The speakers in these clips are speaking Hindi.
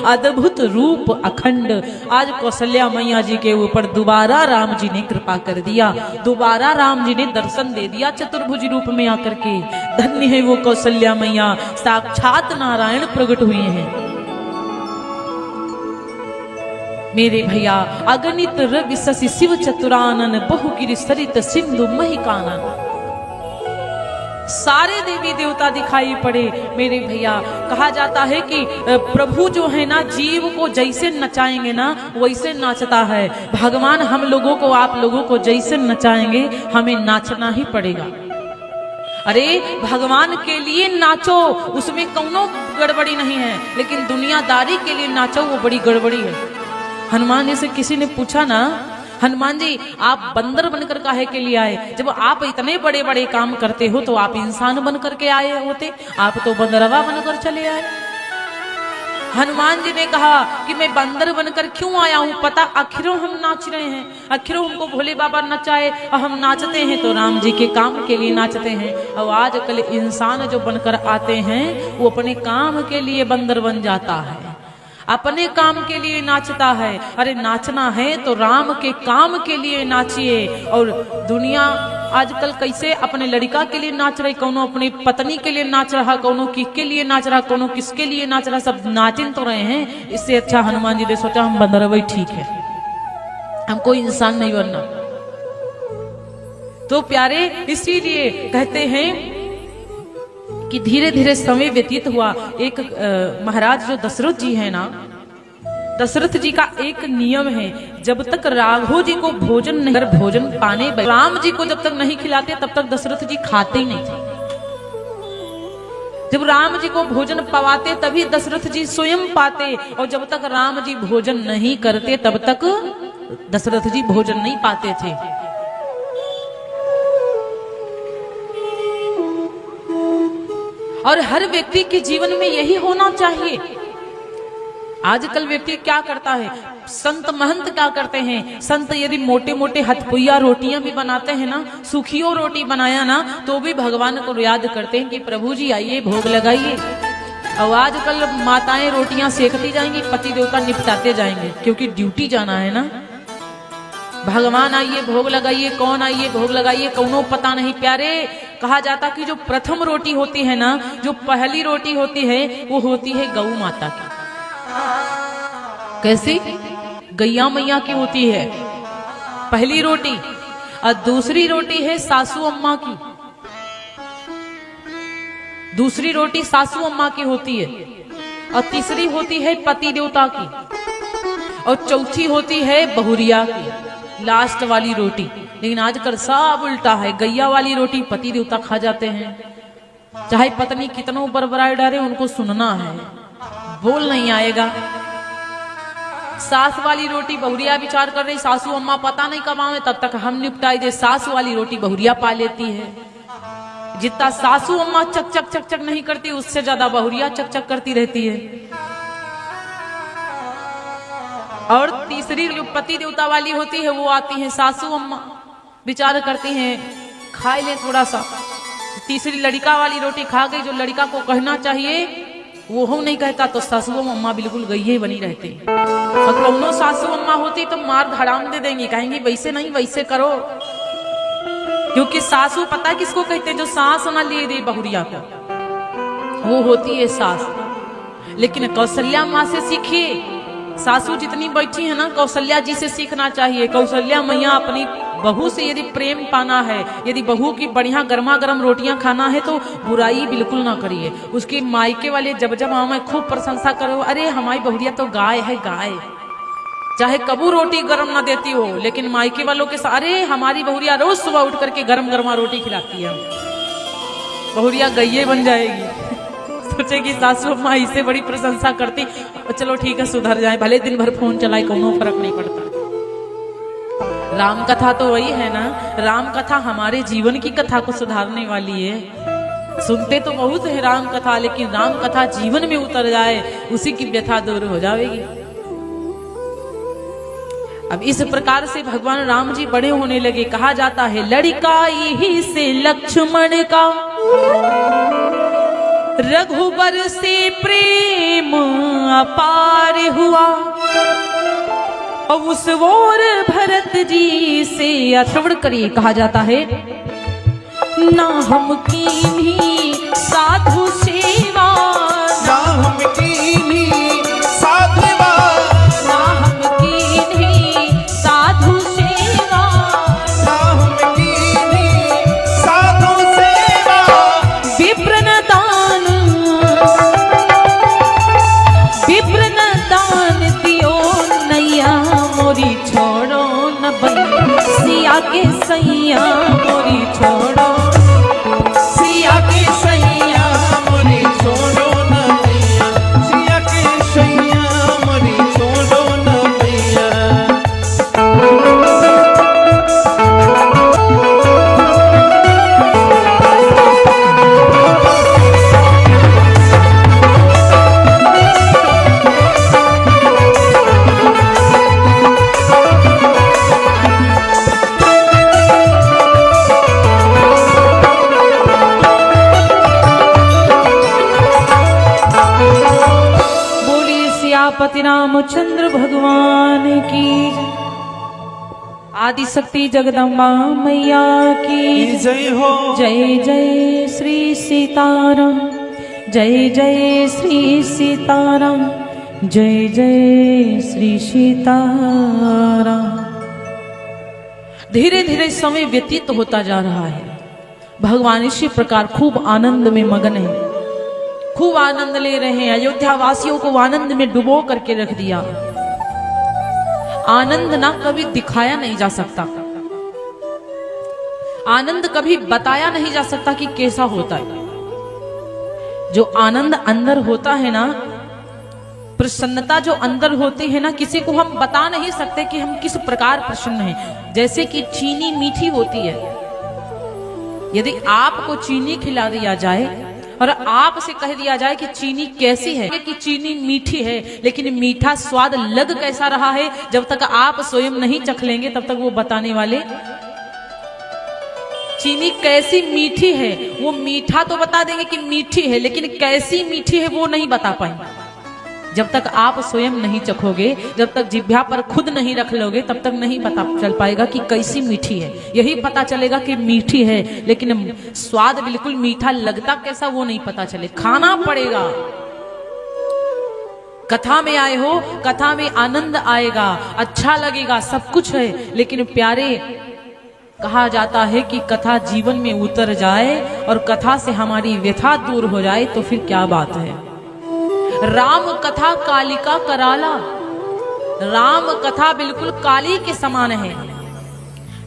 अद्भुत रूप अखंड। आज कौशल्या मैया जी के ऊपर दोबारा राम जी ने कृपा कर दिया, दोबारा राम जी ने दर्शन दे दिया चतुर्भुज रूप में आकर के। धन्य है वो कौशल्या मैया, साक्षात नारायण प्रकट हुए हैं। मेरे भैया अगणित रवि शशि शिव चतुरानन, बहुगिरि सरित सिंधु मही कानन। सारे देवी देवता दिखाई पड़े। मेरे भैया कहा जाता है कि प्रभु जो है ना, जीव को जैसे नचाएंगे ना वैसे नाचता है। भगवान हम लोगों को, आप लोगों को जैसे नचाएंगे हमें नाचना ही पड़ेगा। अरे भगवान के लिए नाचो, उसमें कौनो गड़बड़ी नहीं है, लेकिन दुनियादारी के लिए नाचो वो बड़ी गड़बड़ी है। हनुमान जी से किसी ने पूछा ना, हनुमान जी आप बंदर बनकर काहे के लिए आए? जब आप इतने बड़े बड़े काम करते हो तो आप इंसान बनकर के आए होते, आप तो बंदरवा बनकर चले आए। हनुमान जी ने कहा कि मैं बंदर बनकर क्यों आया हूं पता, आखिरों हम नाच रहे हैं, आखिरों हमको भोले बाबा नचाए और हम नाचते हैं तो राम जी के काम के लिए नाचते हैं। और आजकल इंसान जो बनकर आते हैं वो अपने काम के लिए बंदर बन जाता है, अपने काम के लिए नाचता है। अरे नाचना है तो राम के काम के लिए नाचिए। और दुनिया आजकल कैसे अपने लड़का के लिए नाच रही, कौनो अपनी पत्नी के लिए नाच रहा, कौनो किसके लिए नाच रहा, कौनो किसके लिए नाच रहा, सब नाचिन तो रहे हैं। इससे अच्छा हनुमान जी ने सोचा हम बंदर वही ठीक है, हमको इंसान नहीं बनना। तो प्यारे इसीलिए कहते हैं कि धीरे धीरे समय व्यतीत हुआ। एक महाराज जो दशरथ जी है ना, दशरथ जी का एक नियम है, जब तक राघव जी को भोजन नहीं, भोजन पाने राम जी को जब तक नहीं खिलाते तब तक दशरथ जी खाते ही नहीं थे। जब राम जी को भोजन पवाते तभी दशरथ जी स्वयं पाते, और जब तक राम जी भोजन नहीं करते तब तक दशरथ जी भोजन नहीं पाते थे। और हर व्यक्ति के जीवन में यही होना चाहिए। आजकल व्यक्ति क्या करता है, संत महंत क्या करते हैं, संत यदि मोटे मोटे हथपुइया रोटियां भी बनाते हैं ना, सूखियो रोटी बनाया ना, तो भी भगवान को याद करते हैं कि प्रभु जी आइए भोग लगाइए। और आजकल माताएं रोटियां सेकती जाएंगी, पति देवता निपटाते जाएंगे, क्योंकि ड्यूटी जाना है ना। भगवान आइए भोग लगाइए, कौन आइए भोग लगाइए, कौनो पता नहीं। प्यारे कहा जाता कि जो प्रथम रोटी होती है ना, जो पहली रोटी होती है वो होती है गौ माता की। कैसी? गैया मैया की होती है पहली रोटी, और दूसरी रोटी है सासू अम्मा की। दूसरी रोटी सासू अम्मा की होती है, और तीसरी होती है पति देवता की, और चौथी होती है बहुरिया की, लास्ट वाली रोटी। लेकिन आजकल सब उल्टा है, गैया वाली रोटी पति देवता खा जाते हैं, चाहे पत्नी कितनों बरबराए डाले उनको सुनना है, बोल नहीं आएगा। सास वाली रोटी बहुरिया विचार कर रही, सासू अम्मा पता नहीं कब आवे, तब तक हम निपटाई दे। सास वाली रोटी बहुरिया पा लेती है। जितना सासू अम्मा चक चक चक चक नहीं करती, उससे ज्यादा बहुरिया चक चक करती रहती है। और तीसरी जो पति देवता वाली होती है वो आती है सासू अम्मा, विचार करती हैं खाए ले थोड़ा सा। तीसरी लड़का वाली रोटी खा गई, जो लड़का को कहना चाहिए वो हम नहीं कहता, तो सासू अम्मा बिल्कुल गई बनी रहती। और कौनो सासू अम्मा होती तो मार धड़ाम दे देंगी, कहेंगी वैसे नहीं वैसे करो। क्योंकि सासू पता किसको कहते हैं, जो सास ना ले दे बहुरिया को, वो होती है सास। लेकिन कौशल्या माँ से सीखिए, सासू जितनी बैठी है ना, कौशल्या जी से सीखना चाहिए। कौशल्या मैया अपनी बहू से यदि प्रेम पाना है, यदि बहू की बढ़िया गर्मा गर्म रोटियां खाना है तो बुराई बिल्कुल ना करिए। उसकी मायके वाले जब जब आवे खूब प्रशंसा करो, अरे हमारी बहुरिया तो गाय है गाय, चाहे कबू रोटी गर्म ना देती हो, लेकिन मायके वालों के सारे हमारी बहुरिया रोज सुबह उठ करके गर्म गर्मा रोटी खिलाती है, बहुरिया गैये बन जाएगी। सोचेगी सासू अम्मा इससे बड़ी प्रशंसा करती, चलो ठीक है सुधर जाए, भले दिन भर फोन चलाए कोनो फर्क नहीं पड़ता। राम कथा तो वही है ना, राम कथा हमारे जीवन की कथा को सुधारने वाली है। सुनते तो बहुत है राम कथा, लेकिन राम कथा जीवन में उतर जाए उसी की व्यथा दूर हो जाएगी। अब इस प्रकार से भगवान राम जी बड़े होने लगे। कहा जाता है लड़का यही से लक्ष्मण का रघुबर से प्रेम अपार हुआ, और उस ओर भरत जी से श्रवण करिए कहा जाता है, ना हम कीन्ही साधु सेवा, ना हम कीन्ही साधुवा, ना हम कीन्ही साधु सेवा, ना हम कीन्ही साधु सेवा। विप्रन दान दियो नैया, मोरी छोड़ो न बलिया, सिया के सैया मोरी छोड़ो, सिया के सैया मोरी छोड़ो न भैया, सिया के सैया मोरी छोड़ो न भैया। पति रामचंद्र भगवान की, आदि शक्ति जगदम्बा मैया की जय हो। जय जय श्री सीताराम, जय जय श्री सीताराम, जय जय श्री सीताराम। धीरे धीरे समय व्यतीत होता जा रहा है। भगवान इसी प्रकार खूब आनंद में मगन है, खूब आनंद ले रहे हैं। अयोध्या वासियों को आनंद में डुबो करके रख दिया। आनंद ना कभी दिखाया नहीं जा सकता, आनंद कभी बताया नहीं जा सकता कि कैसा होता है। जो आनंद अंदर होता है ना, प्रसन्नता जो अंदर होती है ना, किसी को हम बता नहीं सकते कि हम किस प्रकार प्रसन्न हैं। जैसे कि चीनी मीठी होती है, यदि आपको चीनी खिला दिया जाए और आपसे कह दिया जाए कि चीनी कैसी है, कि चीनी मीठी है, लेकिन मीठा स्वाद लग कैसा रहा है, जब तक आप स्वयं नहीं चख लेंगे तब तक वो बताने वाले चीनी कैसी मीठी है, वो मीठा तो बता देंगे कि मीठी है, लेकिन कैसी मीठी है वो नहीं बता पाएंगे। जब तक आप स्वयं नहीं चखोगे, जब तक जिह्वा पर खुद नहीं रख लोगे, तब तक नहीं पता चल पाएगा कि कैसी मीठी है। यही पता चलेगा कि मीठी है, लेकिन स्वाद बिल्कुल मीठा लगता कैसा वो नहीं पता चले, खाना पड़ेगा। कथा में आए हो, कथा में आनंद आएगा, अच्छा लगेगा, सब कुछ है, लेकिन प्यारे कहा जाता है कि कथा जीवन में उतर जाए और कथा से हमारी व्यथा दूर हो जाए तो फिर क्या बात है। राम कथा कालिका कराला, राम कथा बिल्कुल काली के समान है।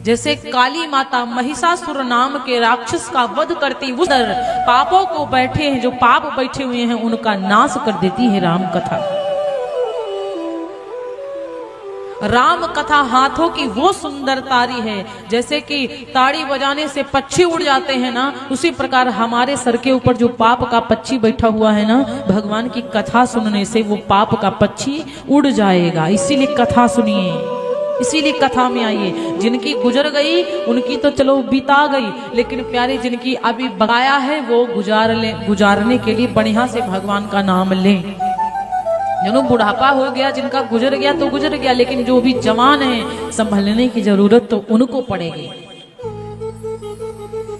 जैसे काली माता महिषासुर नाम के राक्षस का वध करती, उधर पापों को बैठे हैं, जो पाप बैठे हुए हैं उनका नाश कर देती है राम कथा। राम कथा हाथों की वो सुंदर तारी है, जैसे कि ताड़ी बजाने से पक्षी उड़ जाते हैं ना, उसी प्रकार हमारे सर के ऊपर जो पाप का पक्षी बैठा हुआ है ना, भगवान की कथा सुनने से वो पाप का पक्षी उड़ जाएगा। इसीलिए कथा सुनिए, इसीलिए कथा में आइए। जिनकी गुजर गई उनकी तो चलो बीता गई, लेकिन प्यारे जिनकी अभी बकाया है वो गुजारने के लिए बढ़िया से भगवान का नाम लें। जिन्हों बुढ़ापा हो गया, जिनका गुजर गया तो गुजर गया, लेकिन जो भी जवान है संभलने की जरूरत तो उनको पड़ेगी।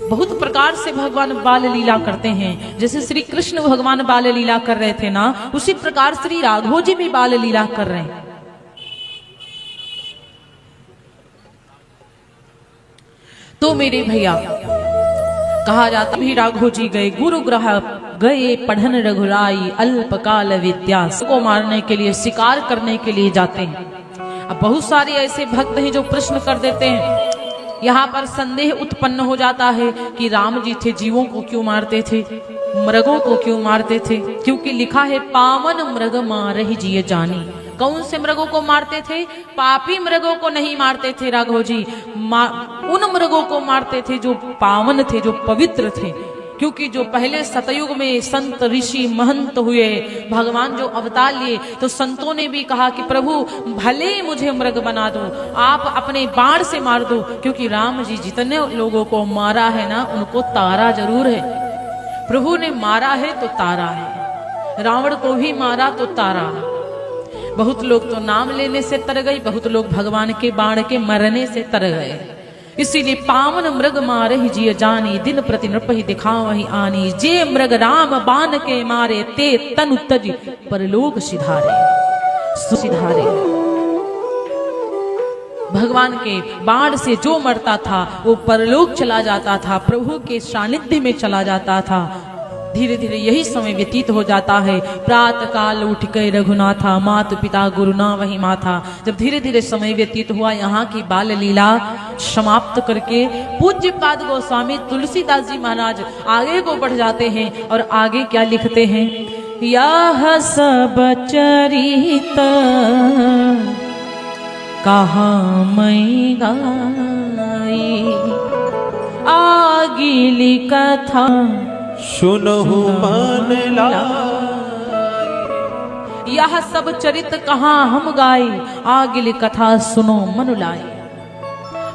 बहुत प्रकार से भगवान बाल लीला करते हैं। जैसे श्री कृष्ण भगवान बाल लीला कर रहे थे ना, उसी प्रकार श्री राघव जी भी बाल लीला कर रहे हैं। तो मेरे भैया कहा जाता भी राघव जी गए गुरु ग्रह गए पढ़न रघुराई, अल्पकाल विद्या को मारने के लिए, शिकार करने के लिए जाते हैं। अब बहुत सारे ऐसे भक्त हैं जो प्रश्न कर देते हैं। यहाँ पर संदेह उत्पन्न हो जाता है कि राम जी थे जीवों को क्यों मारते थे, मृगों को क्यों मारते थे, क्योंकि लिखा है पावन मृग मारहि जिय जानी। कौन से मृगों को मारते थे? पापी मृगों को नहीं मारते थे राघव जी, उन मृगों को मारते थे जो पावन थे, जो पवित्र थे। क्योंकि जो पहले सतयुग में संत ऋषि महंत हुए, भगवान जो अवतार लिए, तो संतों ने भी कहा कि प्रभु भले मुझे मृग बना दो, आप अपने बाण से मार दो, क्योंकि राम जी जितने लोगों को मारा है ना, उनको तारा जरूर है। प्रभु ने मारा है तो तारा है, रावण को भी मारा तो तारा। बहुत लोग तो नाम लेने से तर गए, बहुत लोग भगवान के बाण के मरने से तर गए। इसीलिए पावन मृग मारे ही जिय जानी, दिन प्रति नृप ही दिखाओ वही आनी। जे मृग राम बाण के मारे, ते तनु तज परलोक सिधारे। सिधारे भगवान के बाण से जो मरता था वो परलोक चला जाता था, प्रभु के सानिध्य में चला जाता था। धीरे धीरे यही समय व्यतीत हो जाता है। प्रातः काल उठ के रघुनाथा, मात पिता गुरु ना वही माथा। जब धीरे धीरे समय व्यतीत हुआ, यहाँ की बाल लीला समाप्त करके पूज्य पाद गोस्वामी तुलसीदास जी महाराज आगे को बढ़ जाते हैं और आगे क्या लिखते हैं। यह सब चरित कहाँ मैं गाई, आगिली कथा सुनहु मन लाए। यह सब चरित कहाँ हम गाए, आगिली कथा सुनो मन लाए।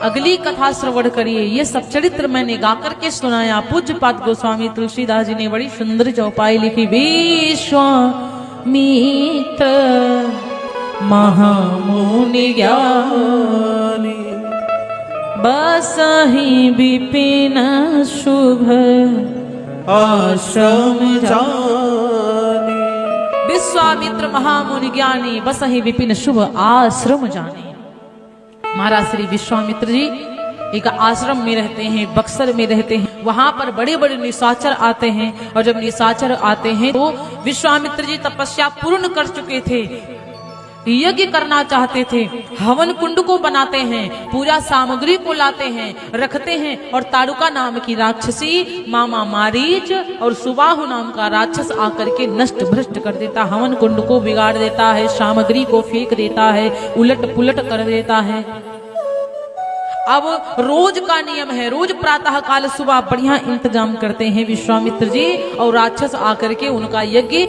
अगली कथा श्रवण करिए। ये सब चरित्र मैंने गा करके सुनाया। पूज्यपाद गोस्वामी तुलसीदास जी ने बड़ी सुंदर चौपाई लिखी। विश्वामित्र महामुनि ज्ञानी, बसहि विपिन शुभ आश्रम जाने। विश्वामित्र महामुनि ज्ञानी, बसहि विपिन शुभ आश्रम जाने। महाराज श्री विश्वामित्र जी एक आश्रम में रहते हैं, बक्सर में रहते हैं। वहां पर बड़े बड़े निशाचर आते हैं, और जब निशाचर आते हैं तो विश्वामित्र जी तपस्या पूर्ण कर चुके थे, यज्ञ करना चाहते थे। हवन कुंड को बनाते हैं, पूजा सामग्री को लाते हैं, रखते हैं, और तारुका नाम की राक्षसी, मामा मारीच और सुबाहु नाम का राक्षस आकर के नष्ट भ्रष्ट कर देता, हवन कुंड को बिगाड़ देता है, सामग्री को फेंक देता है, उलट पुलट कर देता है। अब रोज का नियम है, रोज प्रातः काल सुबह बढ़िया इंतजाम करते हैं विश्वामित्र जी, और राक्षस आकर के उनका यज्ञ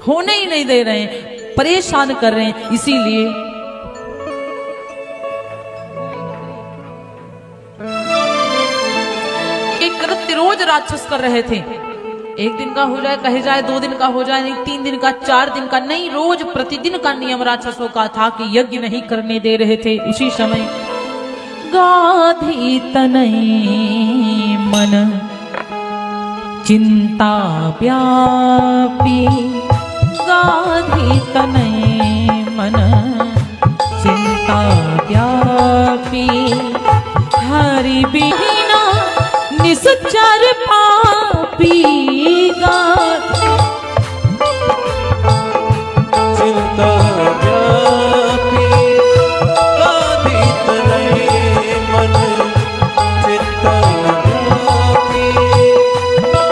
होने ही नहीं दे रहे हैं, परेशान कर रहे हैं। इसीलिए एक कृत्य रोज राक्षस कर रहे थे। एक दिन का हो जाए, कहे जाए 2 दिन का हो जाए, नहीं 3 दिन का, 4 दिन का, नहीं, रोज प्रतिदिन का नियम राक्षसों का था कि यज्ञ नहीं करने दे रहे थे। उसी समय गाधी तनय मन चिंता व्यापी, गाधी तनय मन चिंता व्यापी, हरि बिना निश्चर पापी, चिंता व्यापी, गाधी तनय मन चिंता व्यापी,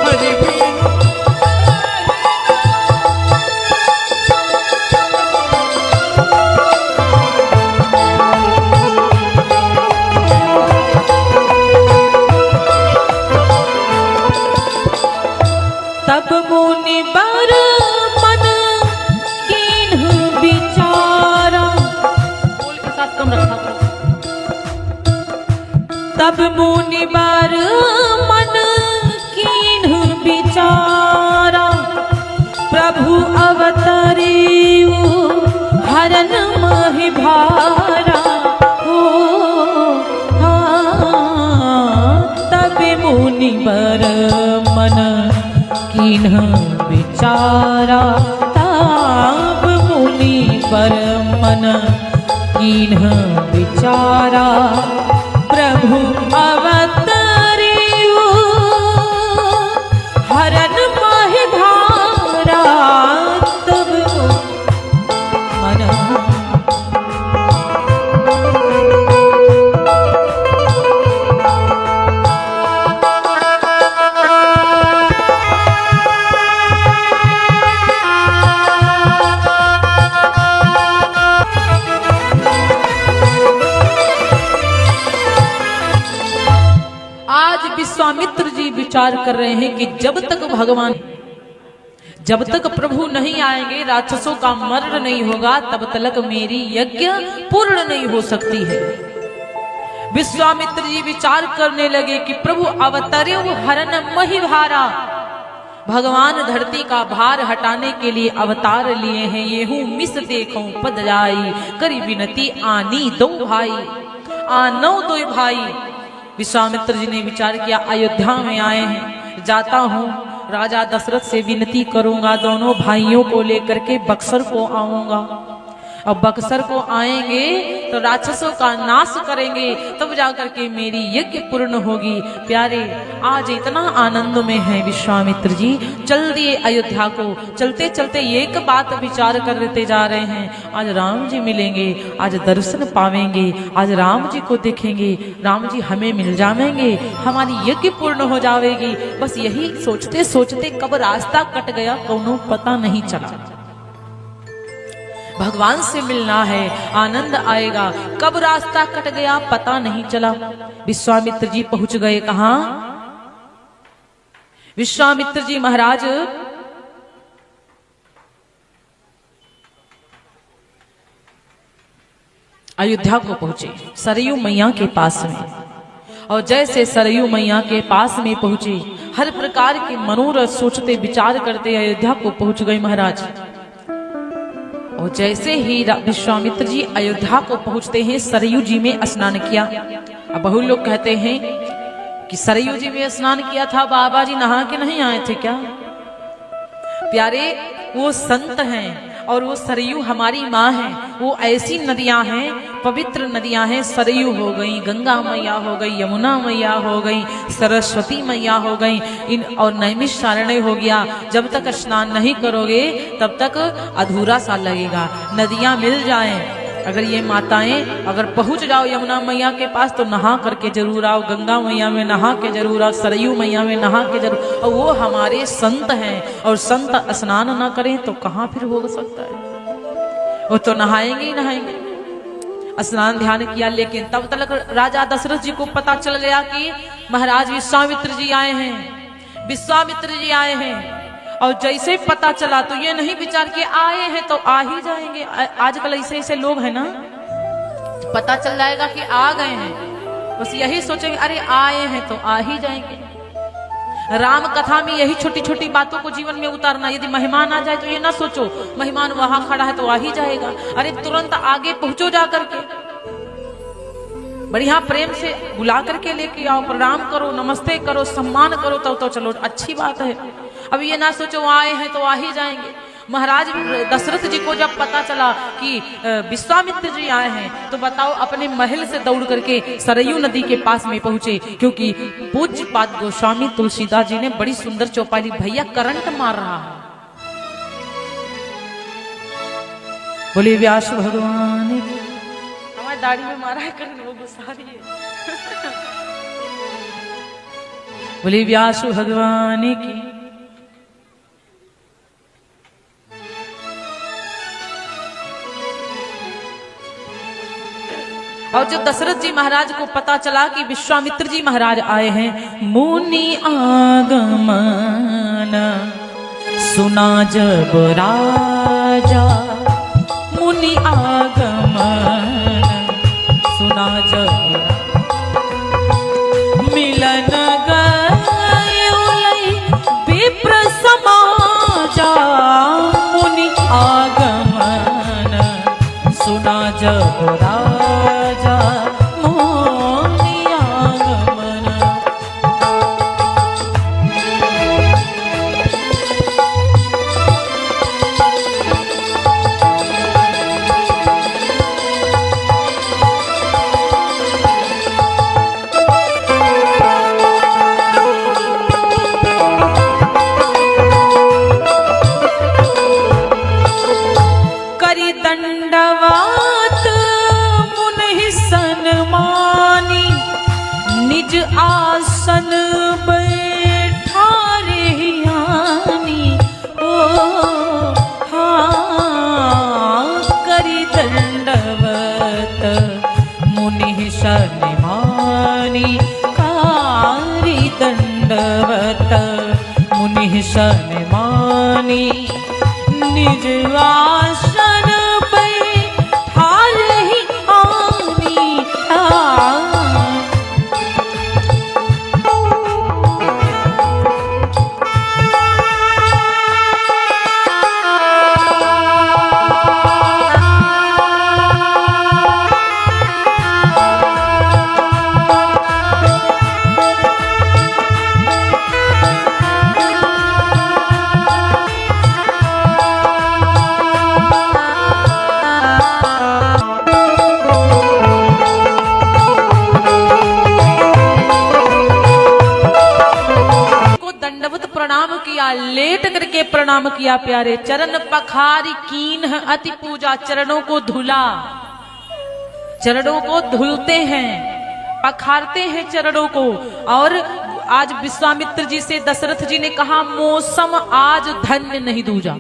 हरि बिनु। तब मुनि बर मन कीन्ह विचारा, बोल के साथ कम रखा करो। तब मुनि बर मन कीन्ह विचारा, प्रभु अवतरियु हरन महि भारा। तब मुनि बर मन कीन्ह विचारा, तब मुनि बर मन कीन्ह विचारा, प्रभु अवतरियु हरन महि भारा। तब मन विश्वामित्र जी विचार कर रहे हैं कि जब तक प्रभु नहीं आएंगे, राक्षसों का मरण नहीं होगा, तब तक मेरी यज्ञ पूर्ण नहीं हो सकती है। विश्वामित्र जी विचार करने लगे कि प्रभु अवतरे हरन महि भारा, भगवान धरती का भार हटाने के लिए अवतार लिए हैं। ये हूँ मिस देखो पद जाई, करी विनती आनी दो भाई, आनो दो भाई। विश्वामित्र जी ने विचार किया, अयोध्या में आए हैं, जाता हूँ राजा दशरथ से विनती करूंगा, दोनों भाइयों को लेकर के बक्सर को आऊंगा। अब बक्सर को आएंगे तो राक्षसों का नाश करेंगे, तब जाकर के मेरी यज्ञ पूर्ण होगी। प्यारे, आज इतना आनंद में है विश्वामित्र जी, चल दिए अयोध्या को। चलते चलते एक बात विचार करते जा रहे हैं, आज राम जी मिलेंगे, आज दर्शन पावेंगे, आज राम जी को देखेंगे, राम जी हमें मिल जाएंगे, हमारी यज्ञ पूर्ण हो जाएगी। बस यही सोचते सोचते कब रास्ता कट गया कोनो पता नहीं चला। भगवान से मिलना है, आनंद आएगा, कब रास्ता कट गया पता नहीं चला। विश्वामित्र जी पहुंच गए कहां? विश्वामित्र जी महाराज अयोध्या को पहुंचे, सरयू मैया के पास में। और जैसे सरयू मैया के पास में पहुंचे, हर प्रकार के मनोरथ सोचते विचार करते अयोध्या को पहुंच गए महाराज। और जैसे ही विश्वामित्र जी अयोध्या को पहुंचते हैं, सरयू जी में स्नान किया। अब बहुत लोग कहते हैं कि सरयू जी में स्नान किया था, बाबा जी नहा के नहीं आए थे क्या? प्यारे, वो संत हैं और वो सरयू हमारी माँ है। वो ऐसी नदियां हैं, पवित्र नदियां हैं। सरयू हो गई, गंगा मैया हो गई, यमुना मैया हो गई, सरस्वती मैया हो गई, इन और नैमिषारण्य हो गया। जब तक स्नान नहीं करोगे तब तक अधूरा सा लगेगा। नदियां मिल जाएं, अगर ये माताएं अगर पहुंच जाओ यमुना मैया के पास तो नहा करके जरूर आओ, गंगा मैया में नहा के जरूर आओ, सरयू मैया में नहा के जरूर। और वो हमारे संत हैं, और संत स्नान ना करें तो कहाँ फिर हो सकता है? वो तो नहाएंगे ही नहाएंगे। स्नान ध्यान किया, लेकिन तब तक राजा दशरथ जी को पता चल गया कि महाराज विश्वामित्र जी आए हैं, विश्वामित्र जी आए हैं। और जैसे पता चला तो ये नहीं विचार कि आए हैं तो आ ही जाएंगे। आजकल ऐसे ऐसे लोग हैं ना, पता चल जाएगा कि आ गए हैं, बस यही सोचेंगे अरे आए हैं तो आ ही जाएंगे। राम कथा में यही छोटी छोटी बातों को जीवन में उतारना। यदि मेहमान आ जाए तो ये ना सोचो मेहमान वहां खड़ा है तो आ ही जाएगा, अरे तुरंत आगे पहुंचो जा करके, बढ़िया प्रेम से बुला करके लेके आओ, प्रणाम करो, नमस्ते करो, सम्मान करो, तो चलो अच्छी बात है। अब ये ना सोचो आए हैं तो आ ही जाएंगे। महाराज दशरथ जी को जब पता चला कि विश्वामित्र जी आए हैं तो बताओ, अपने महल से दौड़ करके सरयू नदी के पास में पहुंचे, क्योंकि पूज्यपाद गोस्वामी तुलसीदास जी ने बड़ी सुंदर चौपाई, भैया करंट मार रहा है। बोले व्यास भगवान, हमारी दाढ़ी में मारा है करंट, वो गुस्सा रही है। बोले व्यास भगवान की। और जब दशरथ जी महाराज को पता चला कि विश्वामित्र जी महाराज आए हैं, मुनि आगमन सुना जब राजा, मुनि आगमन सुना जब मिलन गए विप्र समाजा, मुनि आगमन सुना जब राजा, मुनि आगमन। करी दंडवत मुनि सन्मानी, निज आसन बैठारे हियानी। ओ हाँ, करी दंडवत मुनि सन्मानी, कारी दंडवत मुनि सन्मानी, निज आसन बैठारे हियानी। लेट करके प्रणाम किया प्यारे। चरण पखारी कीन अति पूजा, चरणों को धुला, चरणों को धुलते हैं, पखारते हैं चरणों को। और आज विश्वामित्र जी से दशरथ जी ने कहा मौसम आज धन्य नहीं दूजा,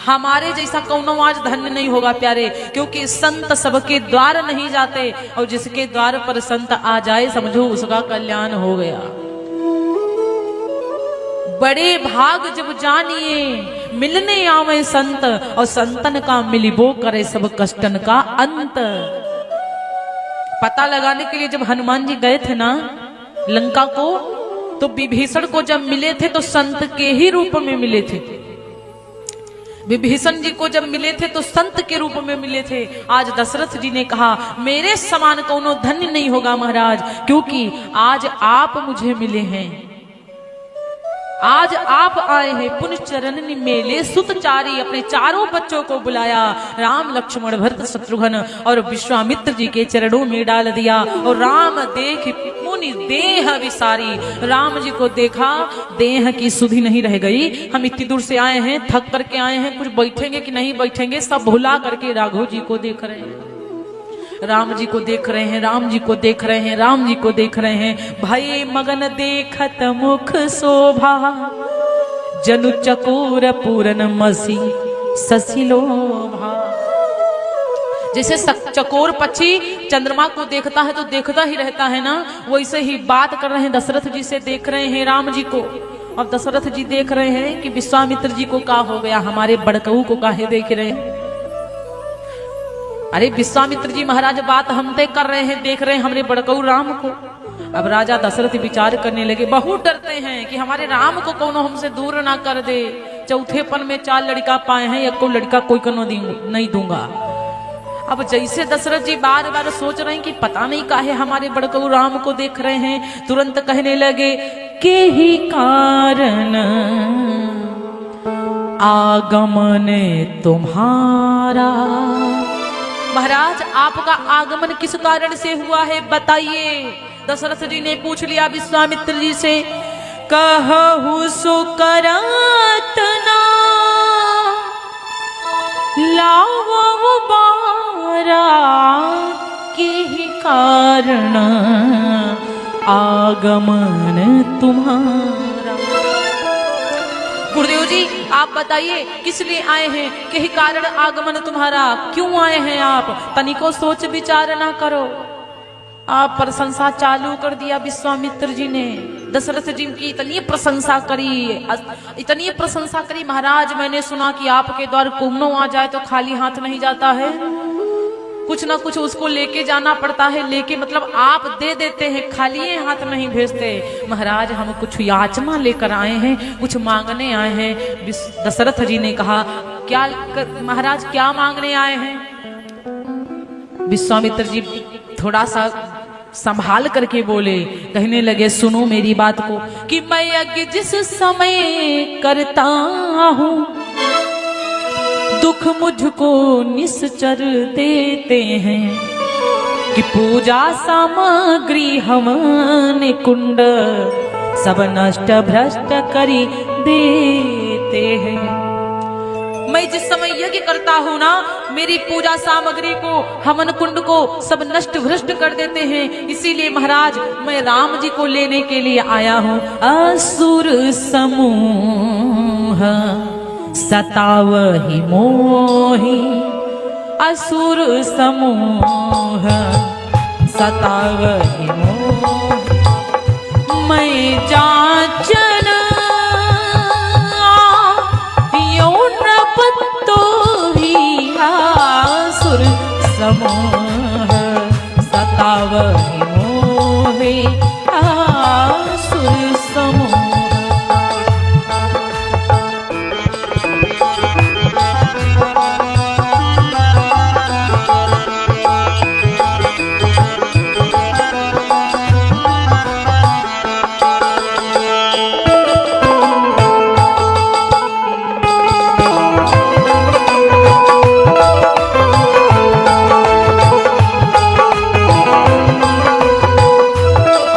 हमारे जैसा कौनो आज धन्य नहीं होगा प्यारे, क्योंकि संत सबके द्वार नहीं जाते और जिसके द्वार पर संत आ जाए समझो उसका कल्याण हो गया। बड़े भाग जब जानिए मिलने आवे संत, और संतन का मिलिबो करे सब कष्टन का अंत। पता लगाने के लिए जब हनुमान जी गए थे ना लंका को, तो विभीषण को जब मिले थे तो संत के ही रूप में मिले थे। विभीषण जी को जब मिले थे तो संत के रूप में मिले थे। आज दशरथ जी ने कहा मेरे समान कोनो धन्य नहीं होगा महाराज, क्योंकि आज आप मुझे मिले हैं, आज आप आए हैं। पुण्य चरण मेले सुतचारी, अपने चारों बच्चों को बुलाया, राम लक्ष्मण भरत शत्रुघ्न और विश्वामित्र जी के चरणों में डाल दिया। और राम देख मुनि देह विसारी, राम जी को देखा देह की सुधि नहीं रह गई। हम इतनी दूर से आए हैं, थक करके आए हैं, कुछ बैठेंगे कि नहीं बैठेंगे, सब भुला करके राघव जी को देख रहे हैं, राम जी को देख रहे हैं, राम जी को देख रहे हैं, राम जी को देख रहे हैं। भय मगन देखत मुख शोभा, जनु चकोर पूरन मसी ससिलोभा। जैसे चकोर पक्षी चंद्रमा को देखता है तो देखता ही रहता है ना, वैसे ही बात कर रहे हैं दशरथ जी से, देख रहे हैं राम जी को। और दशरथ जी देख रहे हैं कि विश्वामित्र जी को क्या हो गया, हमारे बड़कऊ को काहे देख रहे हैं। अरे विश्वामित्र जी महाराज बात हम तय कर रहे हैं, देख रहे हैं हमारे बड़कऊ राम को। अब राजा दशरथ विचार करने लगे, बहुत डरते हैं कि हमारे राम को कोनो हमसे दूर ना कर दे। चौथेपन में 4 लड़का पाए हैं, एक को लड़का कोई को नहीं दूंगा। अब जैसे दशरथ जी बार बार सोच रहे हैं कि पता नहीं काहे हमारे बड़कऊ राम को देख रहे हैं, तुरंत कहने लगे के ही कारण आगमन तुम्हारा। महाराज आपका आगमन किस कारण से हुआ है बताइए। दशरथ जी ने पूछ लिया विश्वामित्र जी से। कहु सो करतना लावो बारा, के कारण आगमन तुम्हारा। गुरुदेव जी आप बताइए किस लिए आए हैं, के कारण आगमन तुम्हारा, क्यों आए हैं आप, तनिको सोच विचार ना करो। आप प्रशंसा चालू कर दिया विश्वामित्र जी ने। दशरथ जी की इतनी प्रशंसा करी महाराज, मैंने सुना कि आपके द्वार कुम्नो आ जाए तो खाली हाथ नहीं जाता है, कुछ ना कुछ उसको लेके जाना पड़ता है, लेके मतलब आप दे देते हैं, खाली हाथ नहीं भेजते। महाराज हम कुछ याचना लेकर आए हैं, कुछ मांगने आए हैं। दशरथ जी ने कहा क्या महाराज क्या मांगने आए हैं। विश्वामित्र जी थोड़ा सा संभाल करके बोले, कहने लगे सुनो मेरी बात को, कि मैं यज्ञ जिस समय करता हूँ दुख मुझको निश्चर देते हैं, कि पूजा सामग्री हमने कुंड सब नष्ट भ्रष्ट करी देते हैं। मैं जिस समय यज्ञ करता हूँ ना, मेरी पूजा सामग्री को, हवन कुंड को सब नष्ट भ्रष्ट कर देते हैं। इसीलिए महाराज मैं राम जी को लेने के लिए आया हूँ। असुर समूह सतावहि मोहि, असुर समूह सतावहि मोहि, मैं जांचन असुर समूह सतावहि मोहि, असुर समूह।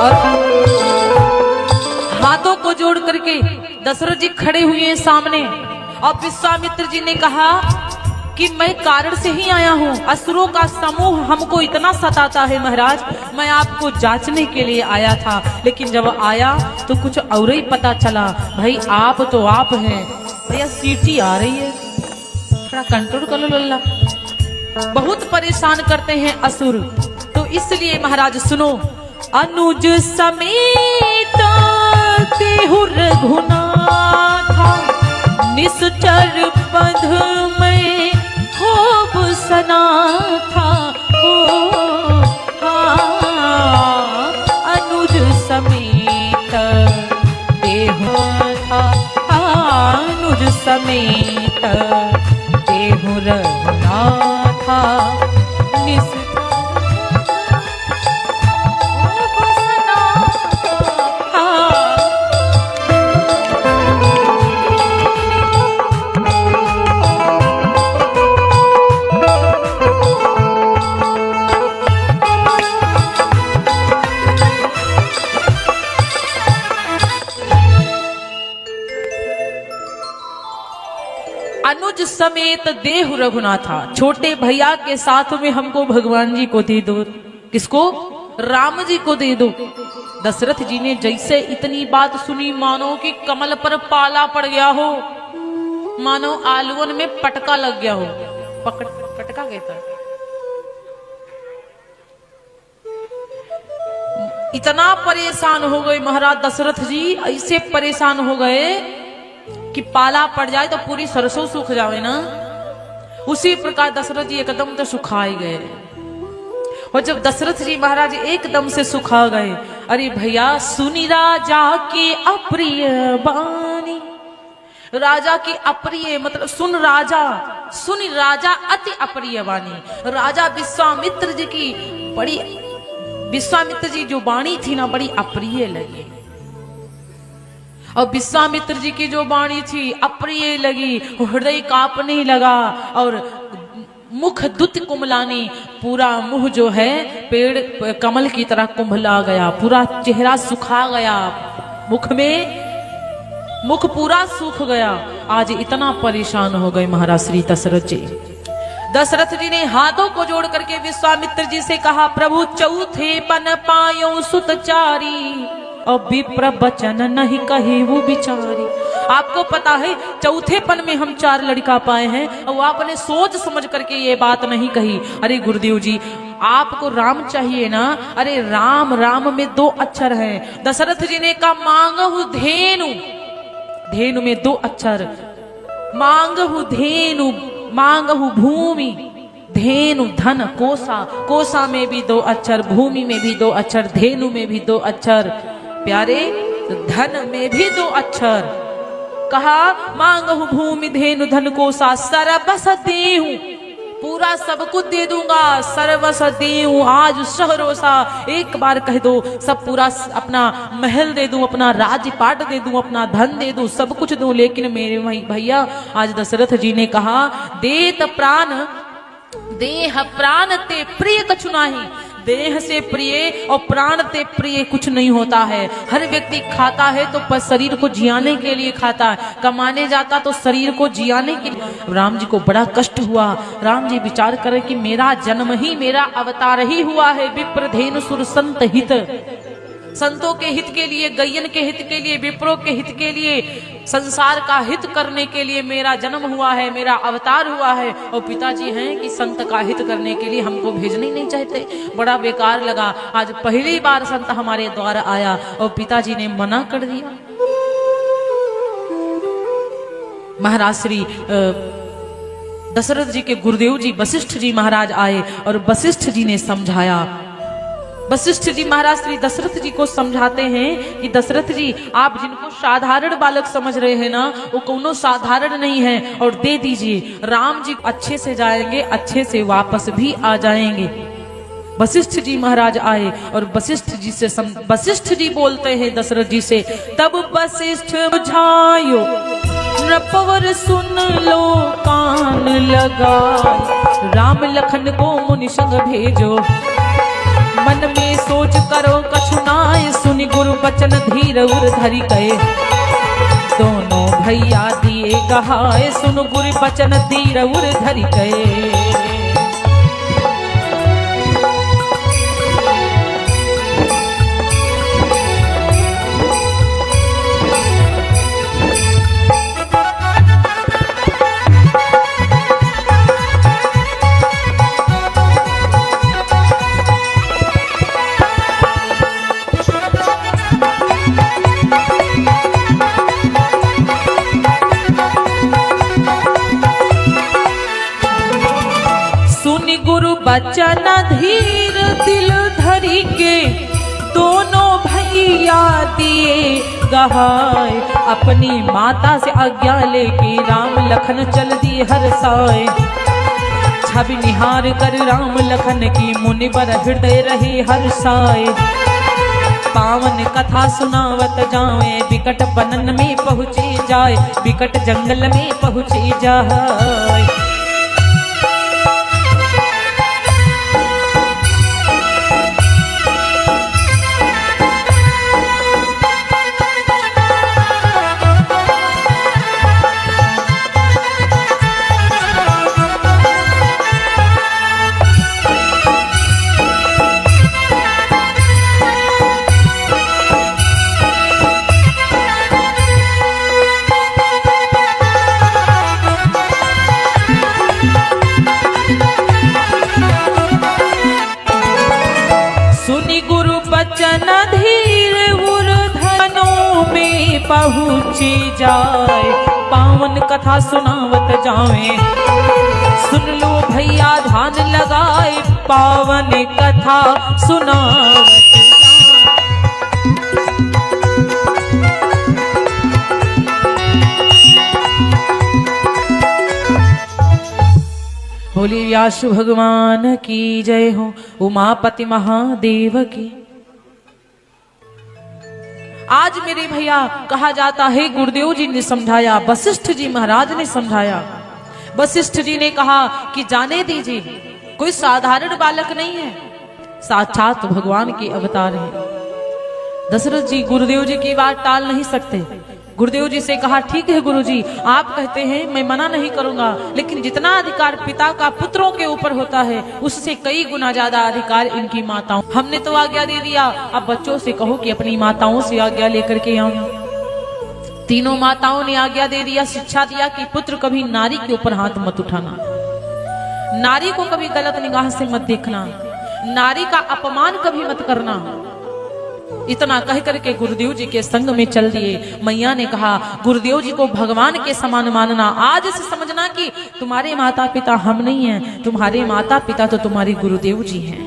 और हैं सामने। और विश्वामित्र जी ने कहा कि मैं कारण से ही आया हूँ, असुरों का समूह हमको इतना सताता है महाराज, मैं आपको जांचने के लिए आया था, लेकिन जब आया तो कुछ और ही पता चला। भाई आप तो आप हैं, भैया सीटी आ रही है, थोड़ा कंट्रोल कर लो लल्ला। बहुत परेशान करते हैं असुर, तो इसलिए महाराज सुनो। अनुज समेत देहु रघुनाथा, निश्चर पद में खूब सना था। अनुज समेत देहु था, अनुज समेत देहु रघुनाथा, अनुज समेत देहु रघुनाथा, छोटे भैया के साथ में हमको भगवान जी को दे दो। किसको? राम जी को दे दो। दशरथ जी ने जैसे इतनी बात सुनी, मानो कि कमल पर पाला पड़ गया हो, मानो आलूवन में पटका लग गया हो। पटका कहता है। इतना परेशान हो गए महाराज दशरथ जी, ऐसे परेशान हो गए कि पाला पड़ जाए तो पूरी सरसों सूख जावे ना, उसी प्रकार दशरथ जी एकदम तो सुखाए गए। और जब दशरथ जी महाराज एकदम से सुखा गए, अरे भैया सुनी राजा की अप्रिय बानी, राजा की अप्रिय मतलब सुन राजा अति अप्रिय वाणी। राजा विश्वामित्र जी की बड़ी, विश्वामित्र जी जो वाणी थी ना बड़ी अप्रिय लगी, और विश्वामित्र जी की जो वाणी थी अप्रिय लगी, हृदय कांपने लगा और मुख दुत कुमलानी, पूरा मुंह जो है पेड़ कमल की तरह कुंभला गया, पूरा चेहरा सुखा गया, मुख पूरा सूख गया। आज इतना परेशान हो गए महाराज श्री दशरथ जी। दशरथ जी ने हाथों को जोड़ करके विश्वामित्र जी से कहा, प्रभु चौथे पन पायो सुतचारी, और विप्र बचन नहीं कहे वो बिचारी। आपको पता है चौथेपन में हम 4 लड़का पाए हैं, और आपने सोच समझ करके ये बात नहीं कही। अरे गुरुदेव जी आपको राम चाहिए ना, अरे राम राम में 2 अक्षर हैं। दशरथ जी ने कहा मांगहु धेनु, धेनु में 2 अक्षर, मांगहु धेनु, मांगहु भूमि, धेनु धन कोसा, कोसा में भी 2 अक्षर, भूमि में भी 2 अक्षर, धेनु में भी 2 अक्षर, प्यारे धन में भी 2 अक्षर। कहा मांगहु भूमि धेनु धन कोसा, सर्वस देहूं, पूरा सब कुछ दे दूंगा, सर्वस देहूं। आज शहरोसा एक बार कह दो, सब पूरा अपना महल दे दूं, अपना राजपाट दे दूं, अपना धन दे दूं, सब कुछ दूं, लेकिन मेरे भैया आज दशरथ जी ने कहा देत प्राण, देह प्राण ते प्रिय कछु नाही, देह से प्रिय और प्राण ते प्रिय कुछ नहीं होता है। हर व्यक्ति खाता है तो पर शरीर को जियाने के लिए खाता है, कमाने जाता तो शरीर को जियाने के लिए। राम जी को बड़ा कष्ट हुआ। राम जी विचार करें कि मेरा जन्म ही, मेरा अवतार ही हुआ है विप्र धेनु सुर संत हित, संतों के हित के लिए, गैयन के हित के लिए, विप्रों के हित के लिए, संसार का हित करने के लिए मेरा जन्म हुआ है, मेरा अवतार हुआ है। और पिताजी हैं कि संत का हित करने के लिए हमको भेजने ही नहीं चाहते। बड़ा बेकार लगा। आज पहली बार संत हमारे द्वार आया और पिताजी ने मना कर दिया। महाराज श्री दशरथ जी के गुरुदेव जी वशिष्ठ जी महाराज आए और वशिष्ठ जी ने समझाया। वशिष्ठ जी महाराज श्री दशरथ जी को समझाते हैं कि दशरथ जी आप जिनको साधारण बालक समझ रहे हैं ना, वो कोनो साधारण नहीं है, और दे दीजिए। राम जी अच्छे से जाएंगे, अच्छे से वापस भी आ जाएंगे। वशिष्ठ जी महाराज आए और वशिष्ठ जी से वशिष्ठ जी बोलते हैं दशरथ जी से, तब वशिष्ठ बुझायो नपवर सुन लो कान लगा, राम लखन को मुनि संग भेजो, मन में सोच करो कछु नाय, सुनि गुरु बचन धीर उर धरि कहे, दोनों भैया दिए गहाए, सुन गुर बचन तीर उर धरि गए। बचन धीर दिल धरी के, दोनों भैया दिए गहाए। अपनी माता से आज्ञा लेके राम लखन चल दिए हरसाए। छवि निहार कर राम लखन की मुनिवर हृदय रहे हरसाए। पावन कथा सुनावत जाए, विकट बनन में पहुँचे जाए, विकट जंगल में पहुँचे जाए। बचन धीर उर धनों में पहुँची जाए। पावन कथा सुनावत जाए, सुन लो भैया ध्यान लगाए। पावन कथा सुनावत बोली व्यास भगवान की जय हो, उमापति महादेव की। आज मेरे भैया कहा जाता है गुरुदेव जी ने समझाया, वशिष्ठ जी महाराज ने समझाया। वशिष्ठ जी ने कहा कि जाने दीजिए, कोई साधारण बालक नहीं है, साक्षात भगवान के अवतार हैं। दशरथ जी गुरुदेव जी की बात टाल नहीं सकते। गुरुदेव जी से कहा ठीक है गुरुजी, आप कहते हैं मैं मना नहीं करूंगा, लेकिन जितना अधिकार पिता का पुत्रों के ऊपर होता है उससे कई गुना ज्यादा अधिकार इनकी माताओं। हमने तो आज्ञा दे दिया, अब बच्चों से कहो कि अपनी माताओं से आज्ञा लेकर के आओ। तीनों माताओं ने आज्ञा दे दिया, शिक्षा दिया कि पुत्र कभी नारी के ऊपर हाथ मत उठाना, नारी को कभी गलत निगाह से मत देखना, नारी का अपमान कभी मत करना। इतना कह करके गुरुदेव जी के संग में चल दिए। मैया ने कहा गुरुदेव जी को भगवान के समान मानना, आज से समझना कि तुम्हारे माता पिता हम नहीं हैं, तुम्हारे माता पिता तो तुम्हारे गुरुदेव जी हैं।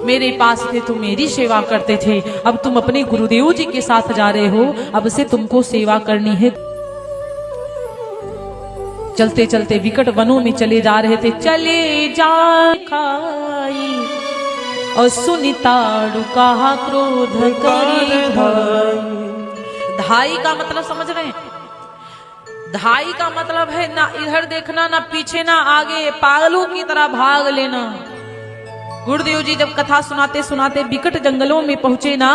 मेरे पास थे, तुम मेरी सेवा करते थे, अब तुम अपने गुरुदेव जी के साथ जा रहे हो, अब से तुमको सेवा करनी है। चलते चलते विकट वनों में चले जा रहे थे। चले जा खाई और सुनिताड़ू कहा क्रोध करी धाई। धाई का मतलब समझ रहे हैं? धाई का मतलब है ना इधर देखना, ना पीछे, ना आगे, पागलों की तरह भाग लेना। गुरुदेव जी जब कथा सुनाते सुनाते विकट जंगलों में पहुंचे ना,